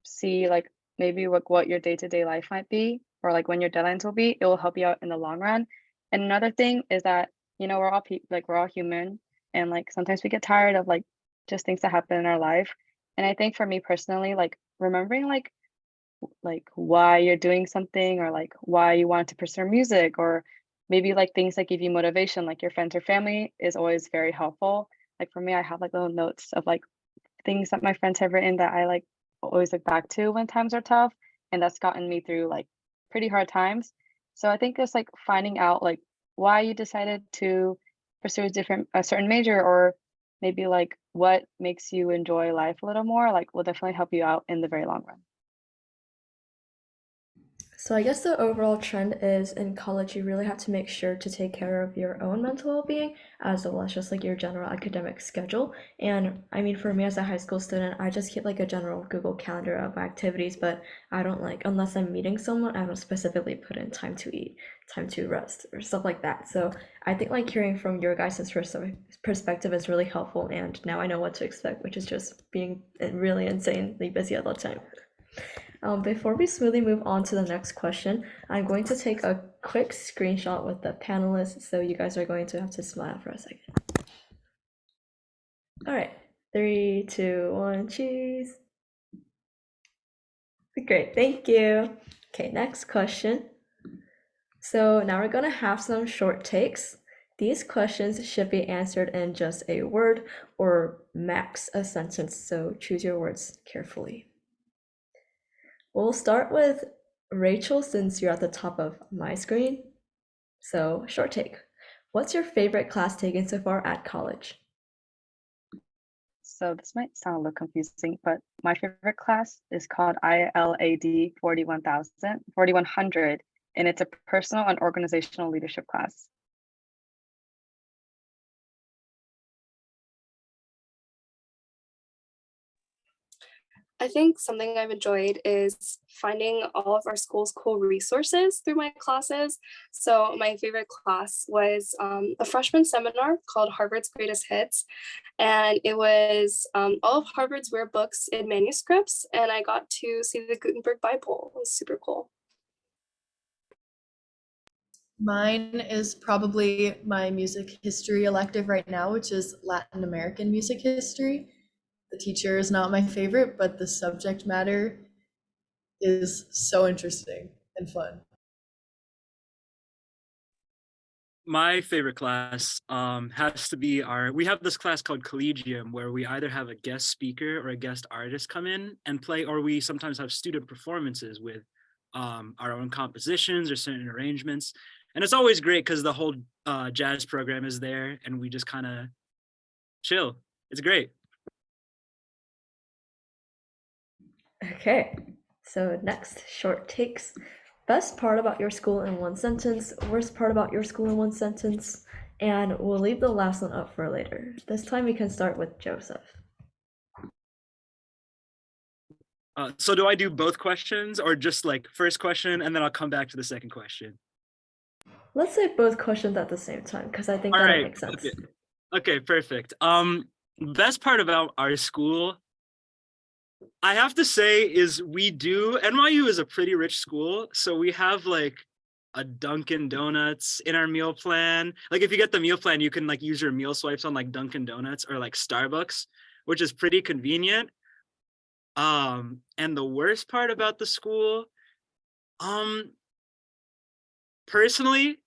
see like maybe what your day-to-day life might be, or like when your deadlines will be, it will help you out in the long run. And another thing is that, you know, we're all human, and like sometimes we get tired of like just things that happen in our life. And I think for me personally, like remembering like why you're doing something, or like why you want to pursue music, or maybe like things that give you motivation, like your friends or family, is always very helpful. Like for me, I have like little notes of like things that my friends have written that I like always look back to when times are tough, and that's gotten me through like pretty hard times. So I think it's like finding out like why you decided to pursue a certain major, or maybe like what makes you enjoy life a little more, like will definitely help you out in the very long run. So I guess the overall trend is in college, you really have to make sure to take care of your own mental well-being as well as just like your general academic schedule. And I mean, for me as a high school student, I just keep like a general Google Calendar of my activities, but I don't like, unless I'm meeting someone, I don't specifically put in time to eat, time to rest, or stuff like that. So I think like hearing from your guys' perspective is really helpful, and now I know what to expect, which is just being really insanely busy all the time. Before we smoothly move on to the next question, I'm going to take a quick screenshot with the panelists, so you guys are going to have to smile for a second. All right, 3, 2, 1, cheese. Great, thank you. Okay, next question. So now we're gonna have some short takes. These questions should be answered in just a word or max a sentence, so choose your words carefully. We'll start with Rachel since you're at the top of my screen. So, short take. What's your favorite class taken so far at college? So this might sound a little confusing, but my favorite class is called ILAD 4100, and it's a personal and organizational leadership class. I think something I've enjoyed is finding all of our school's cool resources through my classes. So my favorite class was a freshman seminar called Harvard's Greatest Hits. And it was all of Harvard's rare books in manuscripts. And I got to see the Gutenberg Bible. It was super cool. Mine is probably my music history elective right now, which is Latin American music history. The teacher is not my favorite, but the subject matter is so interesting and fun. My favorite class has to be we have this class called Collegium, where we either have a guest speaker or a guest artist come in and play, or we sometimes have student performances with our own compositions or certain arrangements. And it's always great because the whole jazz program is there and we just kind of chill. It's great. Okay, so next, short takes. Best part about your school in one sentence, worst part about your school in one sentence, and we'll leave the last one up for later. This time we can start with Joseph. So do I do both questions or just like first question and then I'll come back to the second question? Let's say both questions at the same time because I think All that'll right, make sense. Okay, perfect. Best part about our school, I have to say, is NYU is a pretty rich school, so we have like a Dunkin' Donuts in our meal plan. Like if you get the meal plan, you can like use your meal swipes on like Dunkin' Donuts or like Starbucks, which is pretty convenient. And the worst part about the school, personally,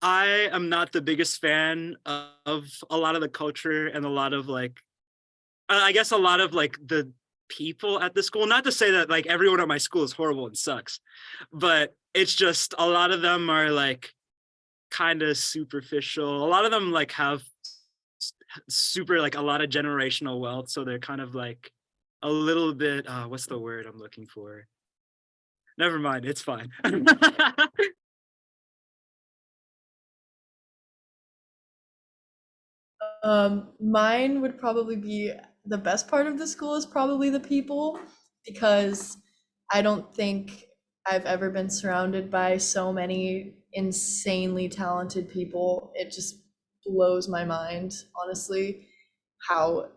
I am not the biggest fan of a lot of the culture and a lot of like, I guess a lot of like the people at the school. Not to say that like everyone at my school is horrible and sucks, but it's just a lot of them are like kind of superficial. A lot of them like have super like a lot of generational wealth, so they're kind of like a little bit what's the word I'm looking for? Never mind, it's fine. Mine would probably be the best part of the school is probably the people, because I don't think I've ever been surrounded by so many insanely talented people. It just blows my mind, honestly, how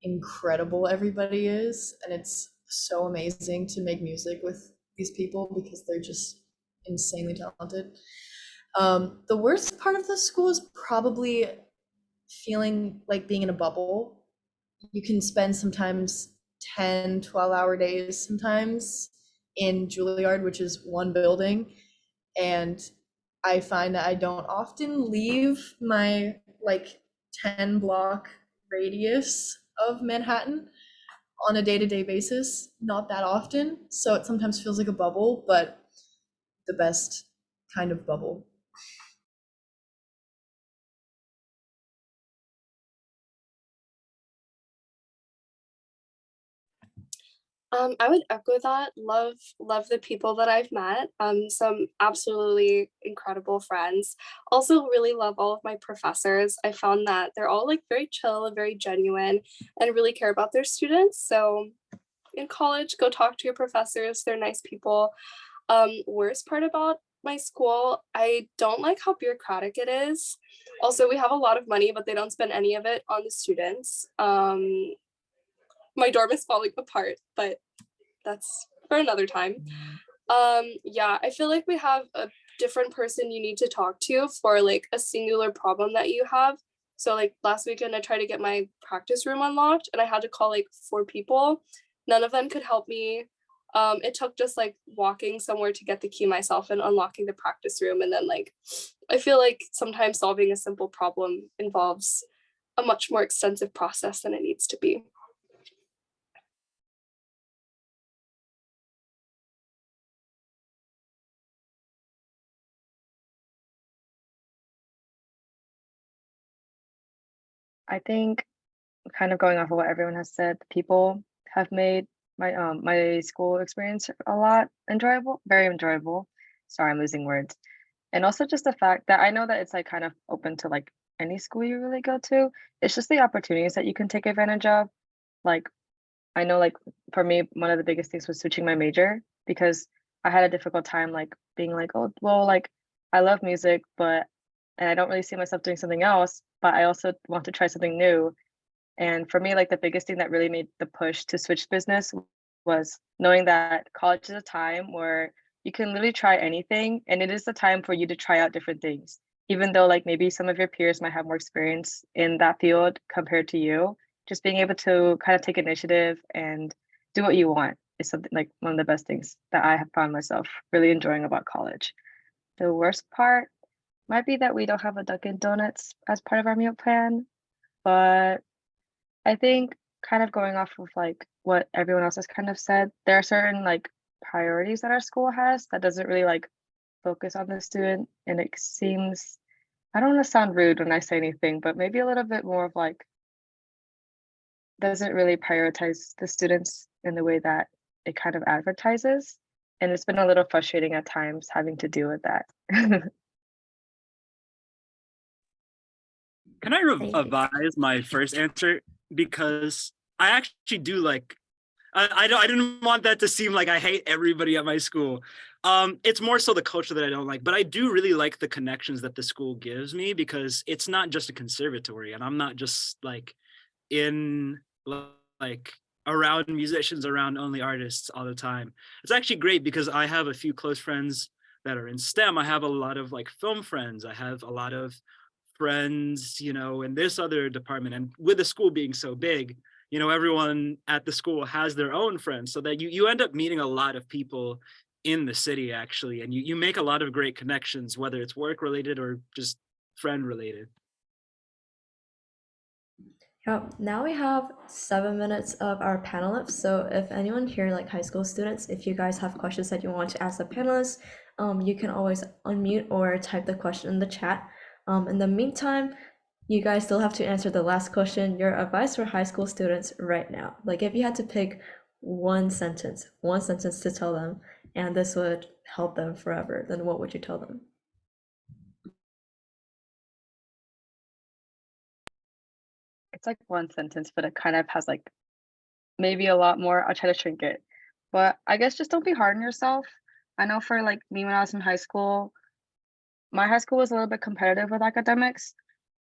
incredible everybody is. And it's so amazing to make music with these people because they're just insanely talented. The worst part of the school is probably feeling like being in a bubble. You can spend sometimes 10, 12-hour days sometimes in Juilliard, which is one building. And I find that I don't often leave my like 10 block radius of Manhattan on a day-to-day basis, not that often. So it sometimes feels like a bubble, but the best kind of bubble. I would echo that. Love the people that I've met. Some absolutely incredible friends. Also really love all of my professors. I found that they're all like very chill and very genuine and really care about their students. So in college, go talk to your professors. They're nice people. Worst part about my school, I don't like how bureaucratic it is. Also, we have a lot of money, but they don't spend any of it on the students. My dorm is falling apart, but that's for another time. Yeah, I feel like we have a different person you need to talk to for like a singular problem that you have. So like last weekend I tried to get my practice room unlocked and I had to call like 4 people. None of them could help me. It took just like walking somewhere to get the key myself and unlocking the practice room. And then like I feel like sometimes solving a simple problem involves a much more extensive process than it needs to be. I think kind of going off of what everyone has said, people have made my school experience a lot enjoyable, very enjoyable. Sorry, I'm losing words. And also just the fact that I know that it's like kind of open to like any school you really go to. It's just the opportunities that you can take advantage of. Like I know like for me, one of the biggest things was switching my major because I had a difficult time like being like, oh, well, like I love music, but and I don't really see myself doing something else, but I also want to try something new. And for me, like the biggest thing that really made the push to switch business was knowing that college is a time where you can literally try anything. And it is the time for you to try out different things. Even though like maybe some of your peers might have more experience in that field compared to you, just being able to kind of take initiative and do what you want is something like one of the best things that I have found myself really enjoying about college. The worst part might be that we don't have a Dunkin' Donuts as part of our meal plan, but I think kind of going off of like what everyone else has kind of said, there are certain like priorities that our school has that doesn't really like focus on the student. And it seems, I don't want to sound rude when I say anything, but maybe a little bit more of like, doesn't really prioritize the students in the way that it kind of advertises. And it's been a little frustrating at times having to deal with that. Can I Thank you. revise my first answer? Because I actually do like, I didn't want that to seem like I hate everybody at my school. It's more so the culture that I don't like, but I do really like the connections that the school gives me because it's not just a conservatory and I'm not just like in like around musicians, around only artists all the time. It's actually great because I have a few close friends that are in STEM. I have a lot of like film friends. I have a lot of friends, you know, in this other department. And with the school being so big, you know, everyone at the school has their own friends, so that you end up meeting a lot of people in the city actually, and you make a lot of great connections, whether it's work related or just friend related. Yep. Now we have 7 minutes of our panel left. So if anyone here, like high school students, if you guys have questions that you want to ask the panelists, you can always unmute or type the question in the chat. In the meantime, you guys still have to answer the last question. Your advice for high school students right now. Like if you had to pick one sentence to tell them, and this would help them forever, then what would you tell them? It's like one sentence, but it kind of has like maybe a lot more. I'll try to shrink it. But I guess just don't be hard on yourself. I know for like me when I was in high school, my high school was a little bit competitive with academics.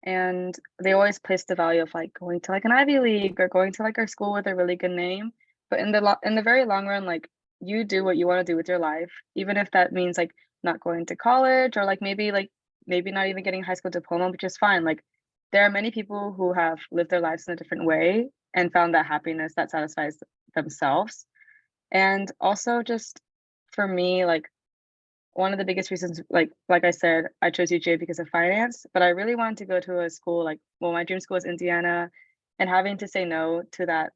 And they always placed the value of like going to like an Ivy League or going to like a school with a really good name. But in the very long run, like you do what you want to do with your life, even if that means like not going to college or like maybe not even getting a high school diploma, which is fine. Like there are many people who have lived their lives in a different way and found that happiness that satisfies themselves. And also just for me, like one of the biggest reasons, like I said, I chose UGA because of finance, but I really wanted to go to a school like, well, my dream school is Indiana, and having to say no to that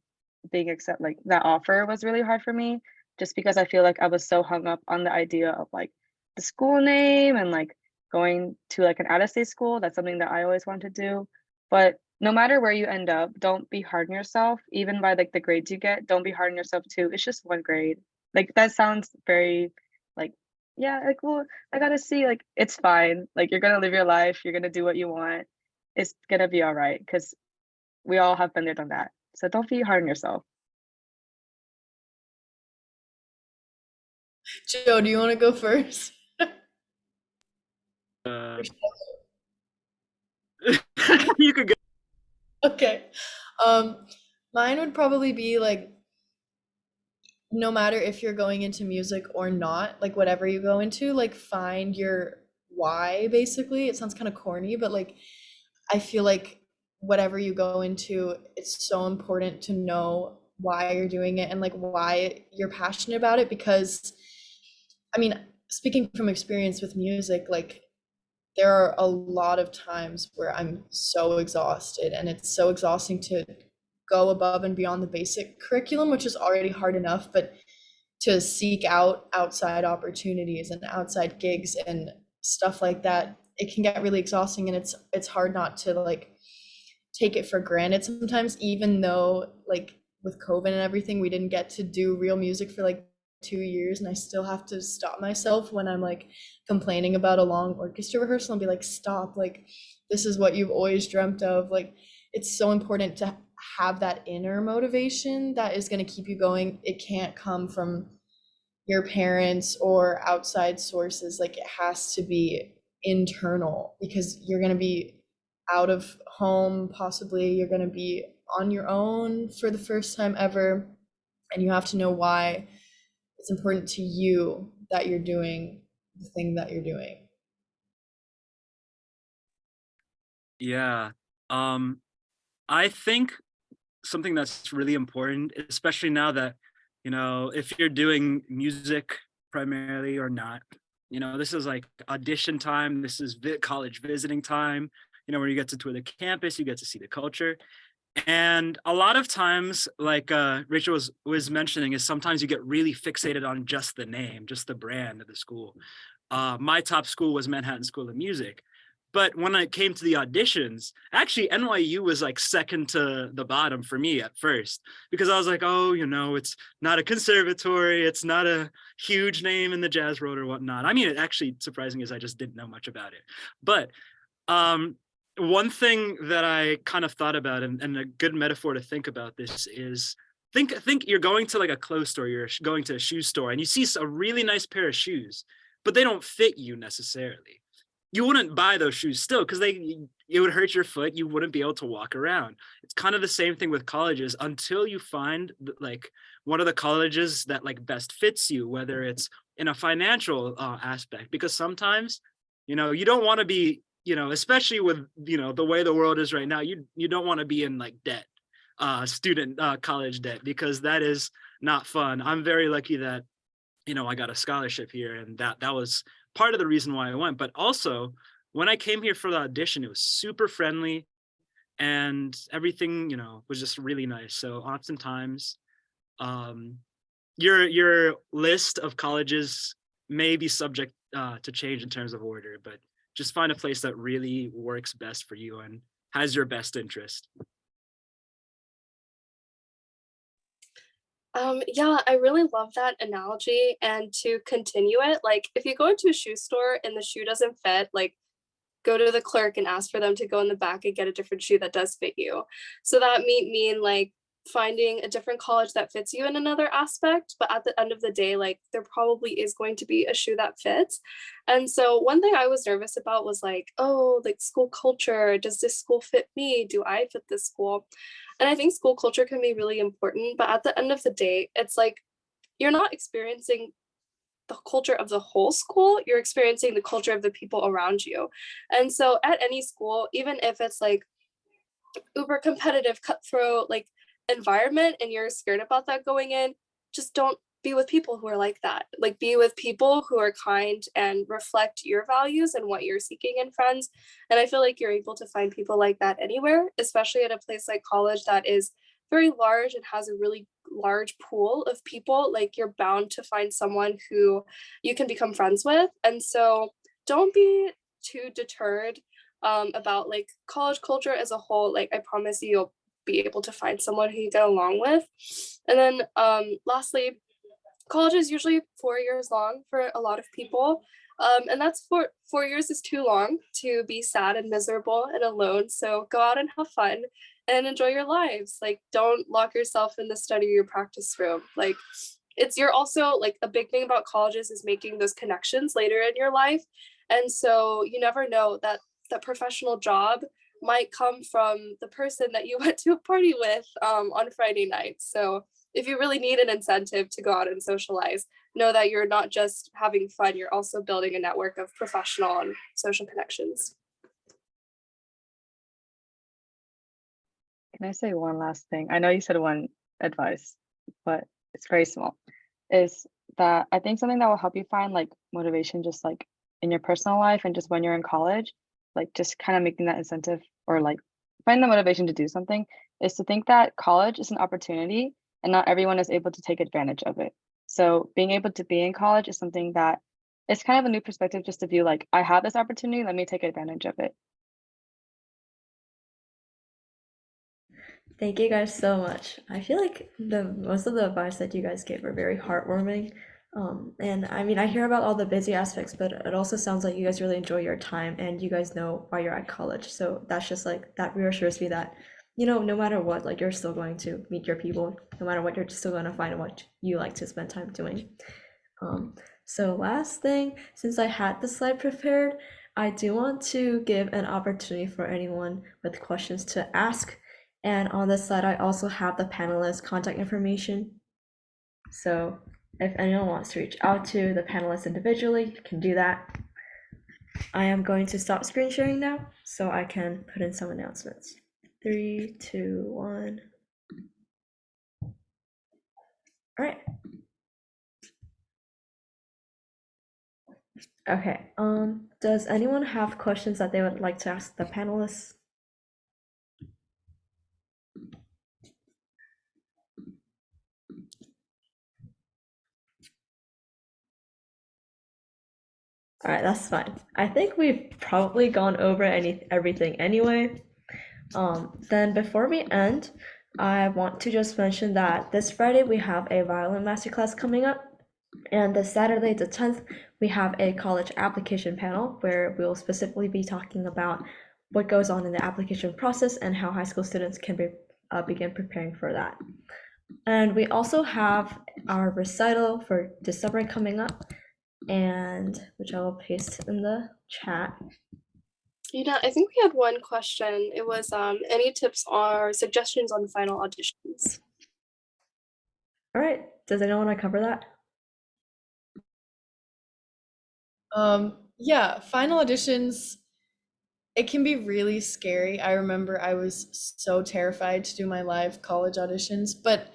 being accept like that offer was really hard for me, just because I feel like I was so hung up on the idea of like the school name and like going to like an out-of-state school. That's something that I always wanted to do. But no matter where you end up, don't be hard on yourself, even by like the grades you get. Don't be hard on yourself too. It's just one grade. Like that sounds very like, yeah, like, well, I gotta see, like, it's fine. Like you're gonna live your life, you're gonna do what you want. It's gonna be all right, because we all have been there, done that. So don't be hard on yourself. Joe, do you want to go first? Uh, you could go. Okay. Um, Mine would probably be like, no matter if you're going into music or not, like whatever you go into, like find your why basically. It sounds kind of corny, but like I feel like whatever you go into, it's so important to know why you're doing it and like why you're passionate about it, because I mean, speaking from experience with music, like there are a lot of times where I'm so exhausted, and it's so exhausting to go above and beyond the basic curriculum, which is already hard enough, but to seek out outside opportunities and outside gigs and stuff like that, it can get really exhausting, and it's hard not to like take it for granted sometimes, even though like with COVID and everything, we didn't get to do real music for like 2 years, and I still have to stop myself when I'm like complaining about a long orchestra rehearsal and be like, stop, like this is what you've always dreamt of. Like it's so important to have that inner motivation that is going to keep you going. It can't come from your parents or outside sources. Like it has to be internal, because you're going to be out of home, possibly you're going to be on your own for the first time ever, and you have to know why it's important to you that you're doing the thing that you're doing. Yeah. I think something that's really important, especially now that, if you're doing music primarily or not, this is like audition time. This is college visiting time, where you get to tour the campus, you get to see the culture. And a lot of times, like Rachel was mentioning, is sometimes you get really fixated on just the name, just the brand of the school. My top school was Manhattan School of Music. But when it came to the auditions, actually NYU was like second to the bottom for me at first, because I was like, oh, it's not a conservatory. It's not a huge name in the jazz world or whatnot. I mean, it actually surprising is I just didn't know much about it. But one thing that I kind of thought about, and a good metaphor to think about this is, think you're going to like a clothes store, you're going to a shoe store, and you see a really nice pair of shoes, but they don't fit you necessarily. You wouldn't buy those shoes still, because it would hurt your foot. You wouldn't be able to walk around. It's kind of the same thing with colleges, until you find like one of the colleges that like best fits you, whether it's in a financial aspect, because sometimes, you don't want to be, especially with, the way the world is right now, you don't want to be in like debt, student college debt, because that is not fun. I'm very lucky that, I got a scholarship here, and that was part of the reason why I went. But also, when I came here for the audition, it was super friendly, and everything, was just really nice. So oftentimes, your list of colleges may be subject to change in terms of order, but just find a place that really works best for you and has your best interest. Yeah, I really love that analogy. And to continue it, like if you go into a shoe store and the shoe doesn't fit, like go to the clerk and ask for them to go in the back and get a different shoe that does fit you. So that may mean like finding a different college that fits you in another aspect, but at the end of the day, like there probably is going to be a shoe that fits. And so one thing I was nervous about was like, oh, like school culture, does this school fit me? Do I fit this school? And I think school culture can be really important, but at the end of the day, it's like you're not experiencing the culture of the whole school, you're experiencing the culture of the people around you. And so at any school, even if it's like uber competitive, cutthroat, like environment, and you're scared about that going in, just don't be with people who are like that. Like be with people who are kind and reflect your values and what you're seeking in friends. And I feel like you're able to find people like that anywhere, especially at a place like college that is very large and has a really large pool of people. Like you're bound to find someone who you can become friends with. And so don't be too deterred about like college culture as a whole. Like I promise you, you'll be able to find someone who you get along with. And then lastly, college is usually 4 years long for a lot of people. And that's 4 years is too long to be sad and miserable and alone. So go out and have fun and enjoy your lives. Like don't lock yourself in the study or practice room. Like you're also like a big thing about colleges is making those connections later in your life. And so you never know that professional job might come from the person that you went to a party with on Friday night. So if you really need an incentive to go out and socialize, know that you're not just having fun, you're also building a network of professional and social connections. Can I say one last thing? I know you said one advice, but it's very small. Is that I think something that will help you find like motivation just like in your personal life and just when you're in college, like just kind of making that incentive or like find the motivation to do something is to think that college is an opportunity and not everyone is able to take advantage of it. So being able to be in college is something that it's kind of a new perspective just to view like, I have this opportunity, let me take advantage of it. Thank you guys so much. I feel like most of the advice that you guys gave are very heartwarming. And I mean, I hear about all the busy aspects, but it also sounds like you guys really enjoy your time and you guys know why you're at college. So that's just like, that reassures me that, you know, no matter what, like you're still going to meet your people. No matter what, you're still going to find what you like to spend time doing. So last thing, since I had the slide prepared, I do want to give an opportunity for anyone with questions to ask. And on this slide, I also have the panelists' contact information. So if anyone wants to reach out to the panelists individually, you can do that. I am going to stop screen sharing now so I can put in some announcements. 3, 2, 1. All right. Okay. Does anyone have questions that they would like to ask the panelists? All right, that's fine. I think we've probably gone over everything anyway. Then before we end, I want to just mention that this Friday we have a Violin Masterclass coming up, and this Saturday, the 10th, we have a college application panel where we'll specifically be talking about what goes on in the application process and how high school students can begin preparing for that. And we also have our recital for December coming up, and which I will paste in the chat. You know, I think we had one question. It was any tips or suggestions on final auditions? All right, does anyone want to cover that? Yeah, final auditions, it can be really scary. I remember I was so terrified to do my live college auditions, but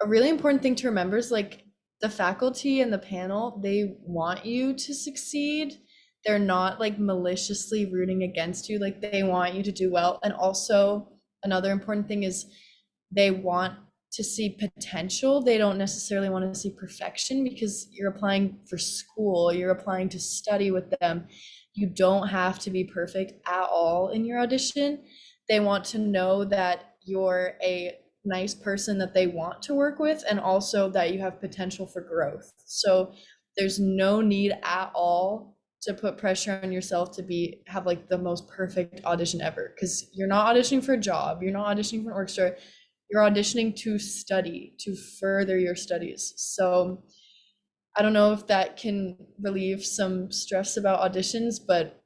a really important thing to remember is like the faculty and the panel, they want you to succeed. They're not like maliciously rooting against you, like they want you to do well. And also another important thing is they want to see potential. They don't necessarily want to see perfection because you're applying for school, you're applying to study with them. You don't have to be perfect at all in your audition. They want to know that you're a nice person that they want to work with and also that you have potential for growth. So there's no need at all to put pressure on yourself to have like the most perfect audition ever, because you're not auditioning for a job, you're not auditioning for an orchestra, you're auditioning to study, to further your studies. So I don't know if that can relieve some stress about auditions, but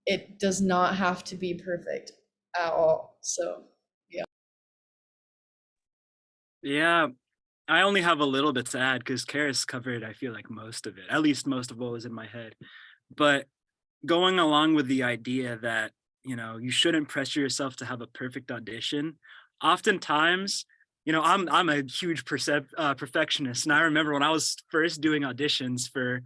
it does not have to be perfect at all. So yeah. Yeah, I only have a little bit to add because Carys covered, I feel like, most of it, at least most of what was in my head. But going along with the idea that, you know, you shouldn't pressure yourself to have a perfect audition. Oftentimes, you know, I'm a huge perfectionist, and I remember when I was first doing auditions for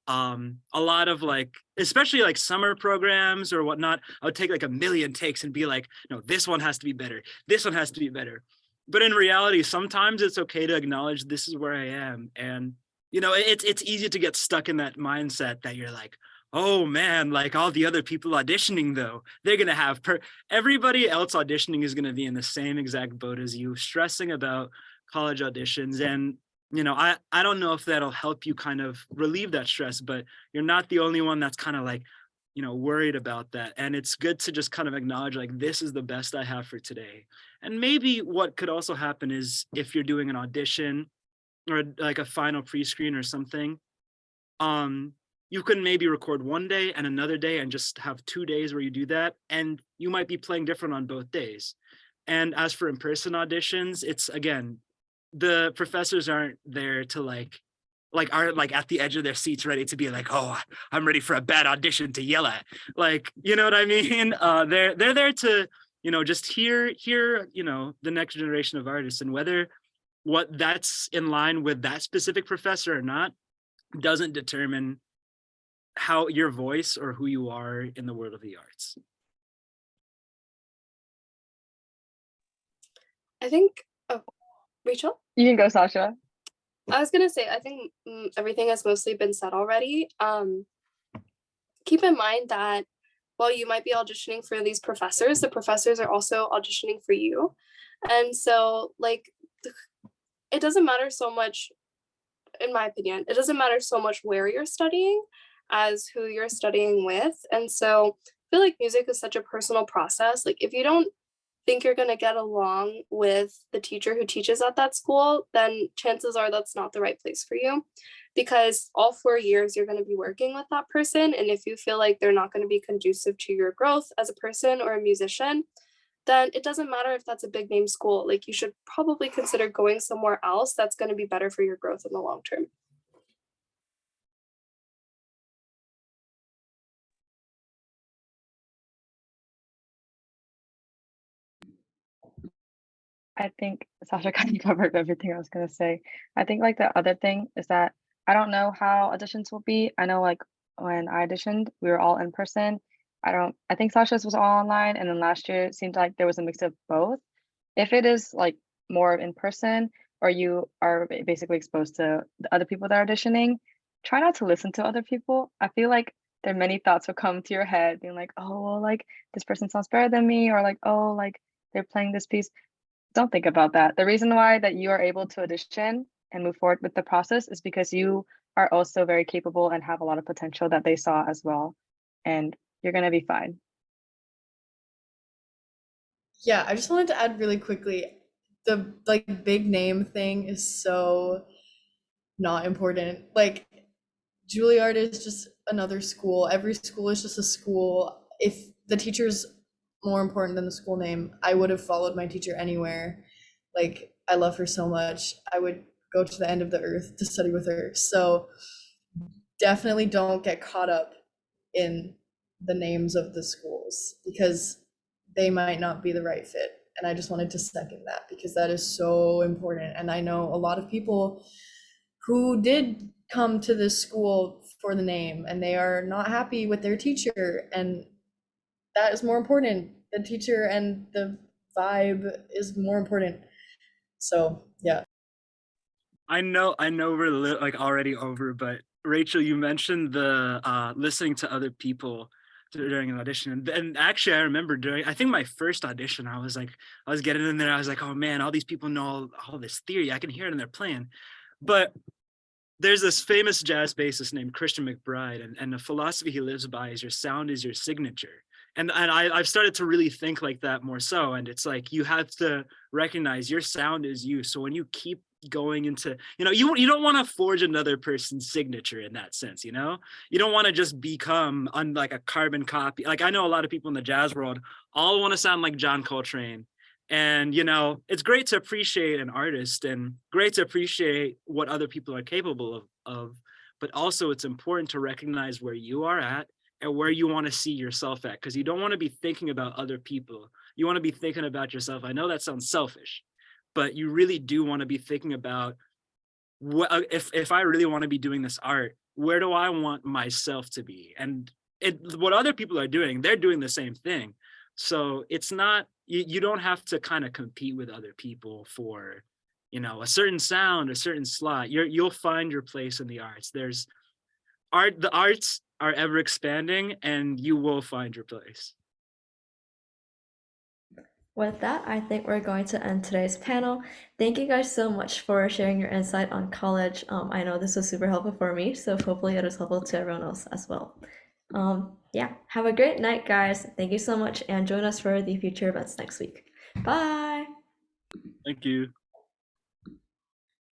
a lot of like, especially like summer programs or whatnot, I would take like a million takes and be like, no, this one has to be better. This one has to be better. But in reality, sometimes it's okay to acknowledge this is where I am. And, you know, it's easy to get stuck in that mindset that you're like, oh man, like all the other people auditioning though, they're gonna have everybody else auditioning is gonna be in the same exact boat as you, stressing about college auditions. And I don't know if that'll help you kind of relieve that stress, but you're not the only one that's kind of like worried about that. And it's good to just kind of acknowledge, like, this is the best I have for today. And maybe what could also happen is if you're doing an audition or like a final pre-screen or something, you can maybe record one day and another day and just have 2 days where you do that, and you might be playing different on both days. And as for in-person auditions, it's, again, the professors aren't there to aren't like at the edge of their seats ready to be like, oh, I'm ready for a bad audition to yell at, like, you know what I mean? They're there to just hear the next generation of artists, and whether what that's in line with that specific professor or not doesn't determine how your voice or who you are in the world of the arts. I think, oh, Rachel? You can go, Sasha. I was gonna say, I think everything has mostly been said already. Keep in mind that while you might be auditioning for these professors, the professors are also auditioning for you. And so, like, it doesn't matter so much, in my opinion, it doesn't matter so much where you're studying as who you're studying with. And so I feel like music is such a personal process. Like, if you don't think you're going to get along with the teacher who teaches at that school, then chances are that's not the right place for you, because all 4 years you're going to be working with that person. And if you feel like they're not going to be conducive to your growth as a person or a musician, then it doesn't matter if that's a big name school. Like, you should probably consider going somewhere else that's going to be better for your growth in the long term. I think Sasha kind of covered everything I was gonna say. I think like the other thing is that I don't know how auditions will be. I know like when I auditioned, we were all in person. I think Sasha's was all online, and then last year it seemed like there was a mix of both. If it is like more in person, or you are basically exposed to the other people that are auditioning, try not to listen to other people. I feel like there are many thoughts will come to your head being like, oh, well, like this person sounds better than me, or like, oh, like they're playing this piece. Don't think about that. The reason why that you are able to audition and move forward with the process is because you are also very capable and have a lot of potential that they saw as well. And you're going to be fine. Yeah, I just wanted to add really quickly, the like big name thing is so not important. Like, Juilliard is just another school. Every school is just a school. If the teacher's more important than the school name, I would have followed my teacher anywhere. Like, I love her so much. I would go to the end of the earth to study with her. So definitely don't get caught up in the names of the schools, because they might not be the right fit. And I just wanted to second that, because that is so important. And I know a lot of people who did come to this school for the name, and they are not happy with their teacher, and that is more important. The teacher and the vibe is more important. So yeah. I know we're like already over, but Rachel, you mentioned the listening to other people during an audition, and actually I remember I think my first audition, I was getting in there, I was like, oh man, all these people know all this theory, I can hear it in their playing. But there's this famous jazz bassist named Christian McBride, and the philosophy he lives by is your sound is your signature. And I've started to really think like that more so. And it's like, you have to recognize your sound is you. So when you keep going into, you don't want to forge another person's signature in that sense, you don't want to just become like a carbon copy. Like, I know a lot of people in the jazz world all want to sound like John Coltrane. And, it's great to appreciate an artist and great to appreciate what other people are capable of, but also it's important to recognize where you are at and where you want to see yourself at, because you don't want to be thinking about other people. You want to be thinking about yourself. I know that sounds selfish, but you really do want to be thinking about what if I really want to be doing this art, where do I want myself to be? And what other people are doing, they're doing the same thing. So it's not, you don't have to kind of compete with other people for, a certain sound, a certain slot. You'll find your place in the arts. There's art, the arts are ever expanding, and you will find your place. With that, I think we're going to end today's panel. Thank you guys so much for sharing your insight on college. I know this was super helpful for me, so hopefully it was helpful to everyone else as well. Yeah, have a great night, guys. Thank you so much, and join us for the future events next week. Bye! Thank you.